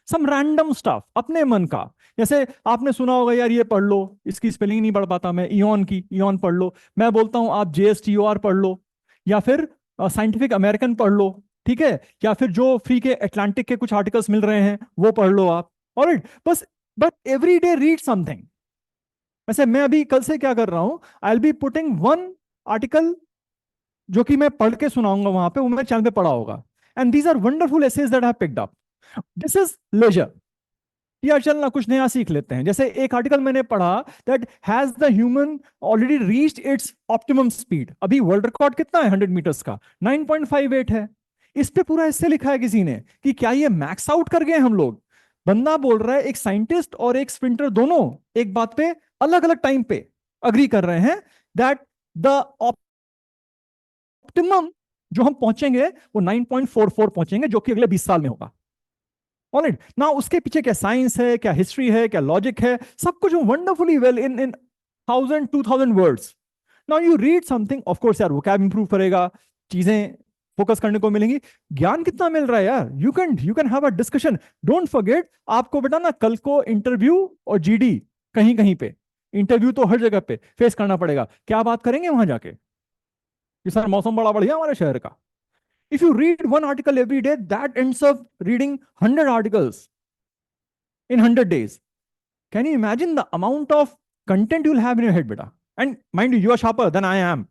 some random stuff अपने मन का. जैसे आपने सुना होगा यार ये पढ़ लो, इसकी स्पेलिंग नहीं पढ़ पाता मैं, इयॉन पढ़ लो. मैं बोलता हूं आप JSTOR पढ़ लो, या फिर साइंटिफिक अमेरिकन पढ़ लो. ठीक है. या फिर जो फ्री के अटलांटिक के कुछ आर्टिकल्स मिल रहे हैं वो पढ़ लो आप. ऑलराइट, बस. But every day read something. वैसे मैं अभी कल से क्या कर रहा हूं, I will be putting 1 article जो कि मैं पढ़ के सुनाऊंगा वहां पे, वो मेरे चैनल पे पढ़ा होगा. And these are wonderful essays that I have picked up. This is ledger. यार चलना कुछ नया सीख लेते हैं. जैसे एक आर्टिकल मैंने पढ़ा, that has the human already reached it's optimum speed. अभी वर्ल्ड रिकॉर्ड कितना है 100 मीटर्स का? 9.58 है. इस पे पूरा इससे लिखा है किसी ने कि क्या ये मैक्स आउट कर गए हम लोग. बंदा बोल रहा है, एक साइंटिस्ट और एक स्प्रिंटर दोनों एक बात पे अलग अलग टाइम पे अग्री कर रहे हैं दैट द ऑप्टिमम जो हम पहुंचेंगे वो 9.44 पहुंचेंगे, जो कि अगले 20 साल में होगा. ऑलराइट. ना उसके पीछे क्या साइंस है, क्या हिस्ट्री है, क्या लॉजिक है, सब कुछ wonderfully well in 1000-2000 words. Now you read something, of course यार वोकैब इंप्रूव करेगा, चीजें फोकस करने को मिलेंगी. ज्ञान कितना मिल रहा है यार. You can have a discussion. Don't forget, आपको बेटा ना कल को इंटरव्यू और GD कहीं कहीं पे, इंटरव्यू तो हर जगह पे फेस करना पड़ेगा. क्या बात करेंगे वहां जाके कि सर मौसम बड़ा बढ़िया हमारे शहर का. If you read 1 article every day, that ends up reading 100 articles in 100 days. Can you imagine the amount of content you'll have in your head, beta? And mind you, you are sharper than I am.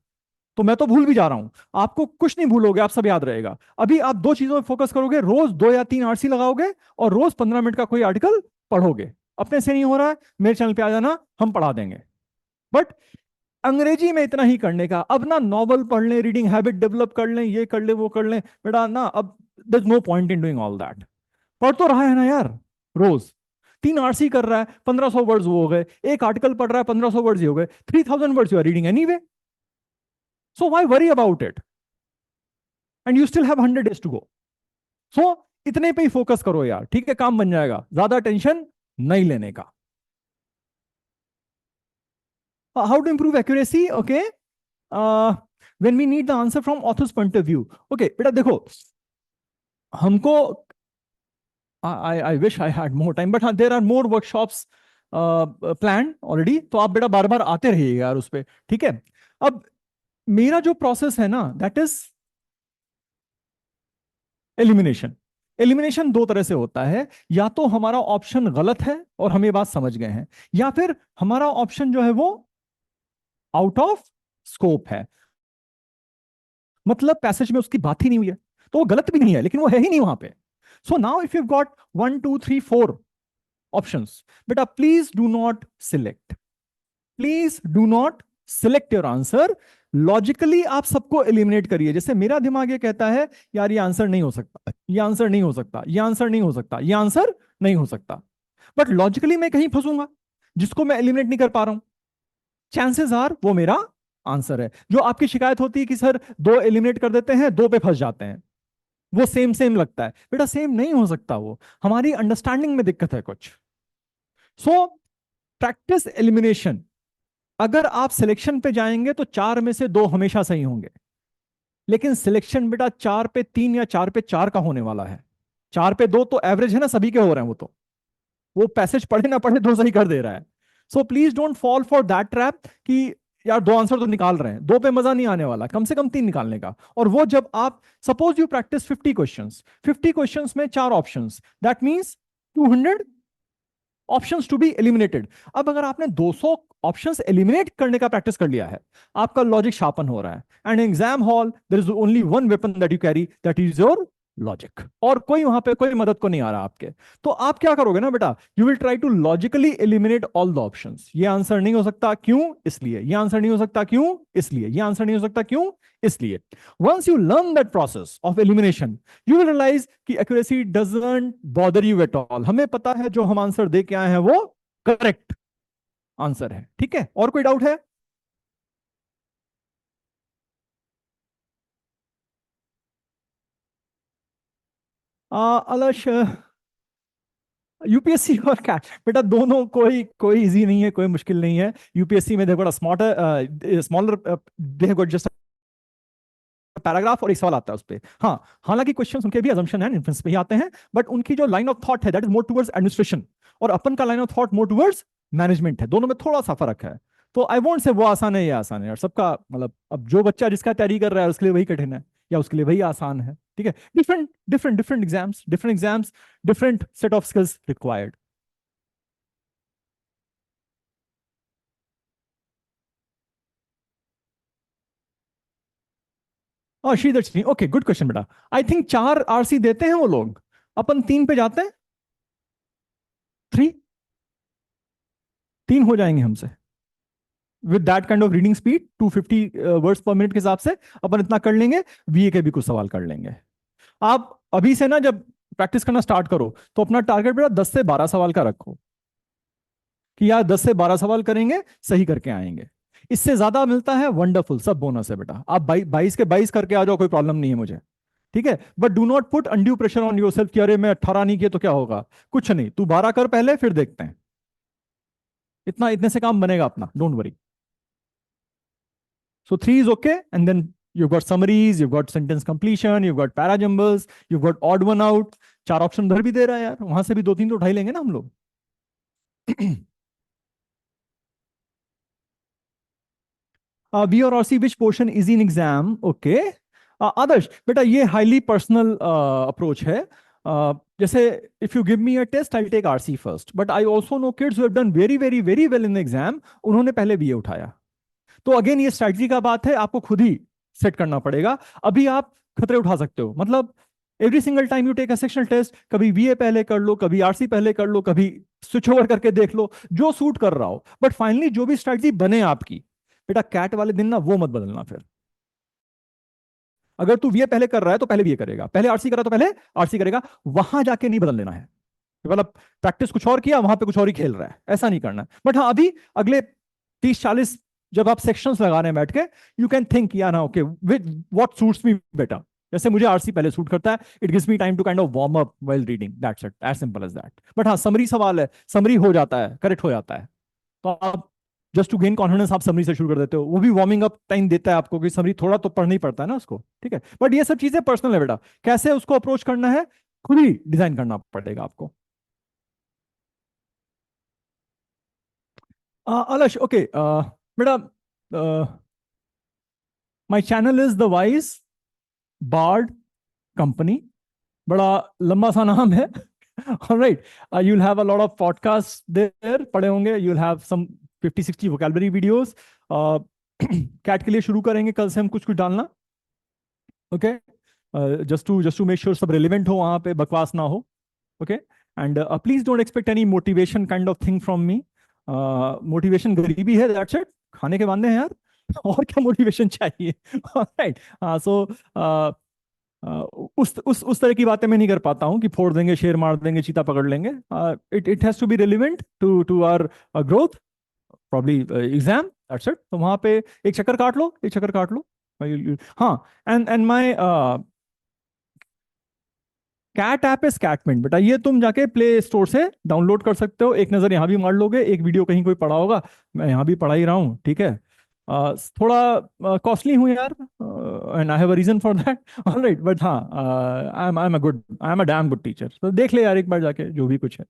तो मैं तो भूल भी जा रहा हूं. आपको कुछ नहीं भूलोगे, आप सब याद रहेगा. अभी आप 2 चीजों में फोकस करोगे, रोज 2 या 3 RC लगाओगे और रोज 15 मिनट का कोई आर्टिकल पढ़ोगे. अपने से नहीं हो रहा है, मेरे चैनल पे आ जाना, हम पढ़ा देंगे. बट अंग्रेजी में इतना ही करने का. अब ना नॉवल पढ़ लें, रीडिंग हैबिट डेवलप कर लें, ये कर लें, वो कर लें, बेटा ना अब there is no point in doing all that. पढ़ तो रहा है ना यार, रोज 3 RC कर रहा है, 1500 वर्ड्स वो हो गए. एक आर्टिकल पढ़ रहा है, 1500 वर्ड्स हो गए. 3000 words you are reading anyway. So why worry about it? And you still have 100 days to go. So इतने पे ही फोकस करो यार. ठीक है, काम बन जाएगा. ज्यादा टेंशन नहीं लेने का. How to improve accuracy? Okay. When we need the answer from author's point of view. Okay, बेटा देखो, हमको I wish I had more time, but there are more workshops planned already. तो आप बेटा बार बार आते रहिएगा यार उस पे. ठीक है. अब मेरा जो प्रोसेस है ना, दैट इज एलिमिनेशन. एलिमिनेशन 2 तरह से होता है. या तो हमारा ऑप्शन गलत है और हम ये बात समझ गए हैं, या फिर हमारा ऑप्शन जो है वो आउट ऑफ स्कोप है, मतलब पैसेज में उसकी बात ही नहीं हुई है, तो वो गलत भी नहीं है लेकिन वो है ही नहीं वहां पे. So now if you got 1 2 3 4 options, बेटा please do not select. Please do not select your answer. Logically आप सबको एलिमिनेट करिए. जैसे मेरा दिमाग ये कहता है यार ये आंसर नहीं हो सकता, ये आंसर नहीं हो सकता, ये आंसर नहीं हो सकता, ये आंसर नहीं हो सकता. बट लॉजिकली मैं कहीं फंसूंगा. जिसको मैं एलिमिनेट नहीं कर पा रहा हूं, चांसेस आर वो मेरा आंसर है। जो आपकी शिकायत होती है कि सर दो एलिमिनेट कर देते हैं, दो पे फंस जाते हैं, वो सेम सेम लगता है, बेटा सेम नहीं हो सकता, वो हमारी अंडरस्टैंडिंग में दिक्कत है कुछ। So practice elimination. अगर आप सिलेक्शन पे जाएंगे तो चार में से दो हमेशा सही होंगे, लेकिन सिलेक्शन बेटा चार पे तीन या चार पे चार का होने वाला है। चार पे दो तो एवरेज है ना, सभी के हो रहे हैं, वो तो वो पैसेज पढ़े ना पढ़े दो सही कर दे रहा है। So please don't fall for that trap कि यार दो आंसर तो निकाल रहे हैं, दो पे मजा नहीं आने वाला, कम से कम तीन निकालने का। और वो जब आप suppose you practise 50 questions, 50 questions में चार options, that means 200 options to be eliminated. अब अगर आपने 200 ऑप्शंस एलिमिनेट करने का प्रैक्टिस कर लिया है, आपका लॉजिक शार्पन हो रहा है। And exam hall there is only one weapon that you carry, that is your logic. और कोई वहां पे कोई मदद को नहीं आ रहा आपके। तो आप क्या करोगे ना बेटा, you will try to logically eliminate all the options. ये आंसर नहीं हो सकता, क्यों? इसलिए। ये आंसर नहीं हो सकता, क्यों? इसलिए। ये आंसर नहीं हो सकता, क्यों? इसलिए। Once you learn that process of elimination, you will realise कि accuracy doesn't bother you at all. हमें पता है जो हम आंसर दे के आए हैं वो करेक्ट आंसर है। ठीक है, और कोई डाउट है? अलश, यूपीएससी और कैट बेटा दोनों कोई कोई इजी नहीं है, कोई मुश्किल नहीं है। यूपीएससी में देखो स्मार्टर स्मॉलर, देखो जस्ट पैराग्राफ और एक सवाल आता है उस पे। हाँ, हालांकि क्वेश्चंस उनके भी अजम्पशन है, इन्फ्रेंस पे ही आते हैं, बट उनकी जो लाइन ऑफ थॉट है that is more towards administration, और अपन का line of thought more towards management है। दोनों में थोड़ा सा फर्क है। तो आई वोंट से वो आसान है या आसान है, और सबका मतलब अब जो बच्चा जिसका तैयारी कर रहा है उसके लिए वही कठिन है या उसके लिए वही आसान है। ठीक है, different different different exams, different set of skills required. Shridhar, okay, good question बेटा। आई थिंक चार आरसी देते हैं वो लोग, अपन तीन पे जाते हैं। थ्री, तीन हो जाएंगे हमसे with that kind of reading speed, 250 words पर मिनट के हिसाब से अपन इतना कर लेंगे। वीए के भी कुछ सवाल कर लेंगे। आप अभी से ना जब प्रैक्टिस करना स्टार्ट करो तो अपना टारगेट बेटा 10 से 12 सवाल का रखो, कि यार 10 से 12 सवाल करेंगे, सही करके आएंगे। इससे ज्यादा मिलता है वंडरफुल, सब बोनस है बेटा। आप 22 के 22 करके आ जाओ, कोई प्रॉब्लम नहीं है मुझे। ठीक है, but do not put undue pressure on yourself कि अरे मैं 18 नहीं किया तो क्या होगा। कुछ नहीं, तू 12 कर पहले, फिर देखते हैं। इतना, इतने से काम बनेगा अपना, don't worry. So three is okay, and then you've got summaries, you've got sentence completion, you've got para jumbles, you've got odd one out। चार ऑप्शन उधर भी दे रहा है यार, वहां से भी दो तीन तो उठा ही लेंगे ना हम लोग। बी और C which portion is in exam? Okay Adarsh बेटा, ये हाईली पर्सनल अप्रोच है। जैसे if you give me a test I take RC first, but I also know kids who have done very very very well in the exam, उन्होंने पहले BA उठाया। तो again ये strategy का बात है, आपको खुद ही सेट करना पड़ेगा। अभी आप खतरे उठा सकते हो, मतलब every single time you take a sectional test, कभी बीए पहले कर लो, कभी आरसी पहले कर लो, कभी स्विच ओवर करके देख लो, जो सूट कर रहा हो। बट फाइनली जो भी स्ट्रैटेजी बने आपकी, बेटा कैट वाले दिन ना वो मत बदलना फिर। अगर तू बीए पहले कर रहा है तो पहले बीए करेगा, पहले आरसी करा तो पहले आरसी करेगा, वहां जाके नहीं बदल लेना है। मतलब प्रैक्टिस कुछ और किया, वहां पे कुछ और ही खेल रहा है, ऐसा नहीं करना। बट हाँ, अभी अगले 30-40 जब आप सेक्शंस लगा रहे हैं बैठ के, यू कैन थिंक या ना, okay what suits me better. जैसे मुझे आरसी पहले सूट करता है, it gives me time to kind of warm up while reading, that's it, as simple as that. But हाँ, समरी सवाल है, समरी हो जाता है, करेक्ट हो जाता है, तो आप जस्ट टू गेन कॉन्फिडेंस आप समरी से शुरू कर देते हो, वो भी वार्मिंग अप टाइम देता है आपको, कि समरी थोड़ा तो पढ़ना ही पड़ता है ना उसको। ठीक है, बट ये सब चीजें पर्सनल है बेटा, कैसे उसको अप्रोच करना है खुद ही डिजाइन करना पड़ेगा आपको। अलश, ओके बेटा, my channel is the wise bard company, बड़ा लंबा सा नाम है। Alright, you'll have a lot of podcasts there पड़े होंगे, you'll have some 50-60 vocabulary videos। Cat के लिए शुरू करेंगे कल से हम कुछ कुछ डालना, okay, just to make sure सब रिलेवेंट हो, वहां पे बकवास ना हो। Okay, and please don't expect any motivation kind of thing from me. Motivation गरीबी है, दैट्स इट, खाने के वादे हैं यार। और क्या मोटिवेशन चाहिए? राइट, सो उस तरह की बातें मैं नहीं कर पाता हूँ कि फोड़ देंगे, शेर मार देंगे, चीता पकड़ लेंगे. It has to be relevant to our growth, probably exam, that's it. तो वहां पे एक चक्कर काट लो, एक चक्कर काट लो. हाँ. एंड माय कैट ऐप है स्कैटमेंट. बेटा ये तुम जाके प्ले स्टोर से डाउनलोड कर सकते हो. एक नजर यहाँ भी मार लोगे, एक वीडियो कहीं कोई पढ़ा होगा, मैं यहाँ भी पढ़ा ही रहा हूँ, ठीक है. थोड़ा कॉस्टली हूँ यार, and I have a reason for that. Alright, but हाँ, I am a damn good teacher. तो देख ले यार एक बार जाके जो भी कुछ है.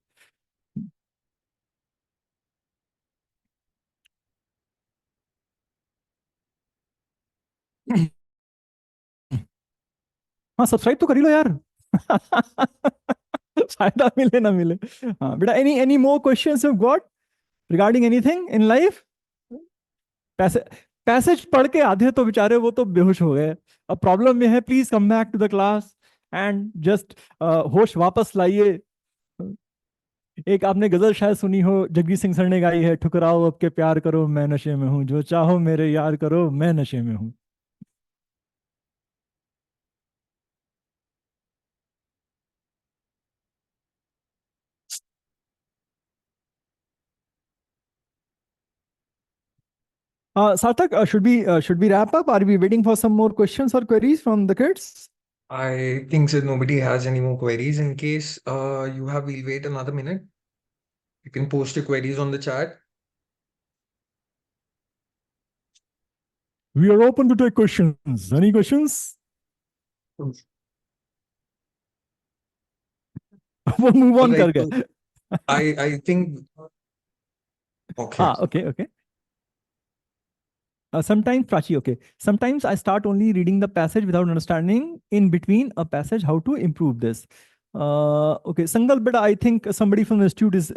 हाँ, सब्सक्राइब तो कर ही लो यार. फायदा मिले ना मिले. हाँ बेटा, any more questions you got regarding anything in life? पैसे पैसेज पढ़ के आधे तो बेचारे वो तो बेहोश हो गए. अब प्रॉब्लम ये है, please come back to the class and just होश वापस लाइए. एक आपने गजल शायद सुनी हो, जगजीत सिंह सर ने गाई है, ठुकराओ अब के प्यार करो मैं नशे में हूँ, जो चाहो मेरे यार करो मैं नशे में हूँ. Sarthak, should we wrap up? Are we waiting for some more questions or queries from the kids? I think so. Nobody has any more queries. In case you have, we'll wait another minute. You can post your queries on the chat. We are open to take questions. Any questions? वो move on कर Alright, so गए. I think okay. Okay. Sometimes, Prachi, okay. Sometimes I start only reading the passage without understanding in between a passage how to improve this. Okay, Sangal, but I think somebody from the institute is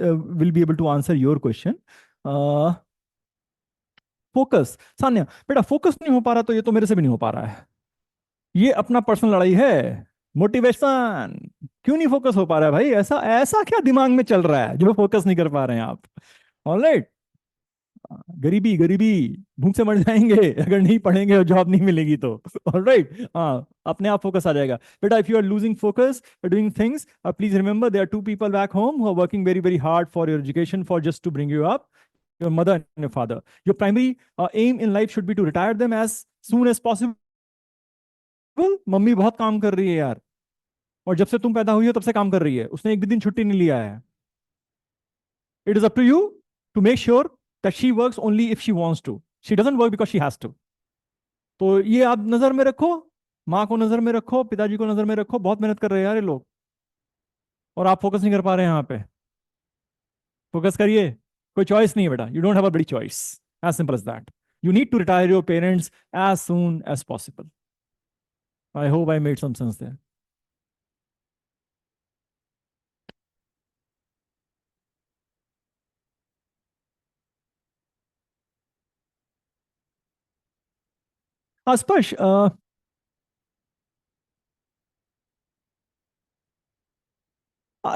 will be able to answer your question. Focus, Sanya बेटा focus नहीं हो पा रहा तो ये तो मेरे से भी नहीं हो पा रहा है. ये अपना पर्सनल लड़ाई है. मोटिवेशन, क्यों नहीं फोकस हो पा रहा है भाई? ऐसा ऐसा क्या दिमाग में चल रहा है जो फोकस नहीं कर पा रहे हैं आप? ऑलराइट. गरीबी गरीबी, भूख से मर जाएंगे अगर नहीं पढ़ेंगे और जॉब नहीं मिलेगी तो. ऑलराइट. हाँ, अपने आप फोकस आ जाएगा. बेटा if you are losing focus doing things, please remember there are two people back home who are working very very hard for your education, for just to bring you up, your mother and your father. Your primary aim in life should be to retire them as soon as possible. Mummy बहुत काम कर रही है यार, और जब से तुम पैदा हुई हो तब से काम कर रही है, उसने एक भी दिन छुट्टी नहीं लिया है. It is up to you to make sure that she works only if she wants to. She doesn't work because she has to. तो ये आप नजर में रखो, माँ को नजर में रखो, पिताजी को नजर में रखो, बहुत मेहनत कर रहे हैं यार ये लोग, और आप फोकस नहीं कर पा रहे हैं यहाँ पे. फोकस करिए. कोई चॉइस नहीं है बेटा, यू डोंट हैव अ बड़ी choice. As simple as that. You need to retire your parents as soon as possible. I hope I made some sense there. Aspash,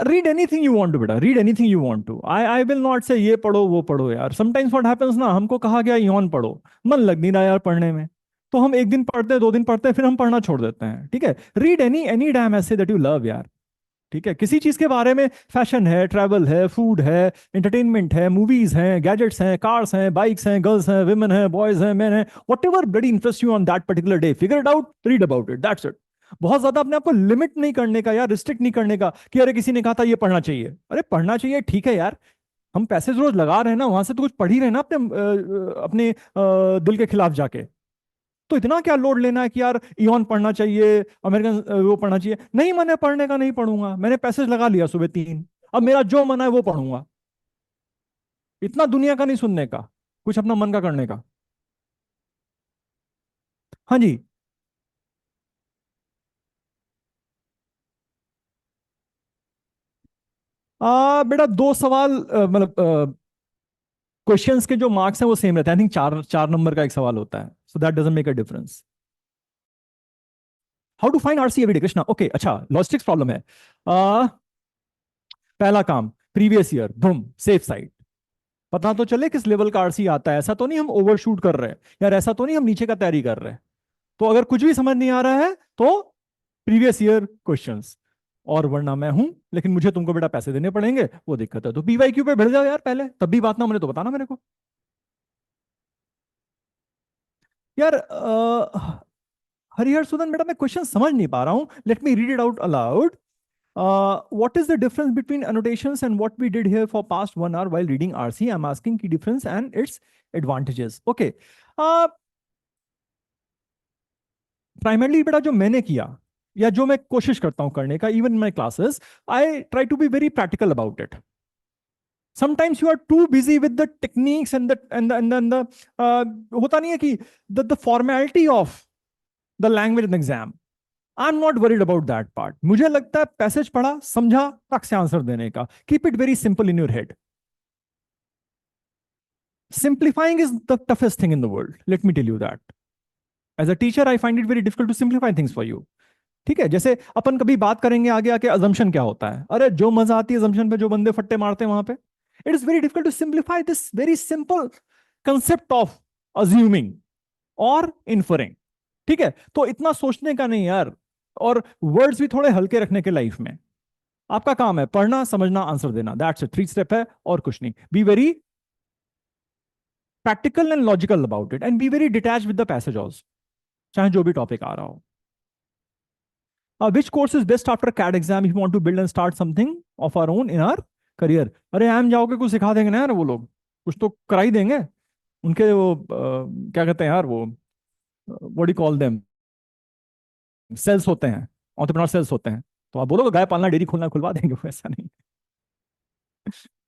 read anything you want to, beta. Read anything you want to. I will not say ये पढ़ो वो पढ़ो यार. Sometimes what happens ना, हमको कहा गया यौन पढ़ो, मन लग नहीं रहा यार पढ़ने में, तो हम एक दिन पढ़ते हैं, 2 दिन पढ़ते हैं, फिर हम पढ़ना छोड़ देते हैं. ठीक है, रीड एनी डैम ऐसे दैट यू लव यार. ठीक है, किसी चीज के बारे में, फैशन है, ट्रैवल है, फूड है, एंटरटेनमेंट है, मूवीज हैं, गैजेट्स हैं, कार्स हैं, बाइक्स हैं, गर्ल्स हैं, विमेन हैं, बॉयज हैं, मैन हैं, what ever bloody interest you on that particular day, figure it out, read about it, that's it. बहुत ज्यादा अपने आप को लिमिट नहीं करने का यार, रिस्ट्रिक्ट नहीं करने का कि अरे किसी ने कहा था ये पढ़ना चाहिए. अरे पढ़ना चाहिए, ठीक है यार, हम पैसे रोज लगा रहे हैं ना, वहां से तो कुछ पढ़ ही रहे हैं ना अपने दिल के खिलाफ जाके. तो इतना क्या लोड लेना है कि यार इयॉन पढ़ना चाहिए, अमेरिकन वो पढ़ना चाहिए? नहीं मन है पढ़ने का, नहीं पढ़ूंगा. मैंने पैसेज लगा लिया सुबह 3, अब मेरा जो मन है वो पढ़ूंगा. इतना दुनिया का नहीं सुनने का, कुछ अपना मन का करने का. हाँ जी. बेटा 2 सवाल, मतलब क्वेश्चंस के जो मार्क्स हैं वो सेम रहते हैं. आई थिंक 4 4 नंबर का एक सवाल होता है, so that doesn't make a difference. How to find RC every day? Krishna, okay, अच्छा, लॉजिस्टिक्स प्रॉब्लम है. पहला काम, प्रीवियस ईयर, धूम, सेफ साइड, पता तो चले किस लेवल का आरसी आता है. ऐसा तो नहीं हम ओवरशूट कर रहे हैं यार, ऐसा तो नहीं हम नीचे का तैयारी कर रहे हैं. तो अगर कुछ भी समझ नहीं आ रहा है तो प्रीवियस ईयर क्वेश्चंस, और वरना मैं हूं लेकिन मुझे तुमको बेटा पैसे देने पड़ेंगे, वो दिक्कत है। तो पीवाईक्यू पे बढ़ जाओ यार पहले, तब भी बात ना मुझे तो बताना मेरे को यार। हरिहर सुदन बेटा मैं क्वेश्चन समझ नहीं पा रहा हूं, let me read it out allowed. What is the difference between annotations and what we did here for past 1 hour while reading RC? I'm asking key difference and its advantages. Okay. Primarily बेटा जो मैंने किया या जो मैं कोशिश करता हूं करने का, even in my classes, I try to be very practical about it. Sometimes you are too busy with the techniques and the होता नहीं है कि the formality of the language in the exam. I'm not worried about that part. मुझे लगता है passage पढ़ा, समझा, टक से आंसर देने का. Keep it very simple in your head. Simplifying is the toughest thing in the world. Let me tell you that. As a teacher, I find it very difficult to simplify things for you. ठीक है, जैसे अपन कभी बात करेंगे आगे आके assumption क्या होता है. अरे जो मजा आती है assumption पे, जो बंदे फट्टे मारते हैं वहां पे. It is very difficult to simplify this very simple concept of assuming or inferring. ठीक है, तो इतना सोचने का नहीं यार, और वर्ड्स भी थोड़े हल्के रखने के लाइफ में. आपका काम है पढ़ना, समझना, आंसर देना. That's it. 3 स्टेप है और कुछ नहीं. Be very practical and logical about it and be very detach with the passage also, चाहे जो भी टॉपिक आ रहा हो. Which course is best after CAT exam if you want to build and start something of our own in our career? अरे हम जाओगे कुछ सिखा देंगे ना यार, वो लोग कुछ तो करा ही देंगे. उनके वो क्या कहते हैं यार, वो what do call them, sales होते हैं, एंटरप्रेन्योर सेल्स होते हैं. तो आप बोलोगे गाय पालना डेयरी खोलना, खुलवा देंगे. वो ऐसा नहीं.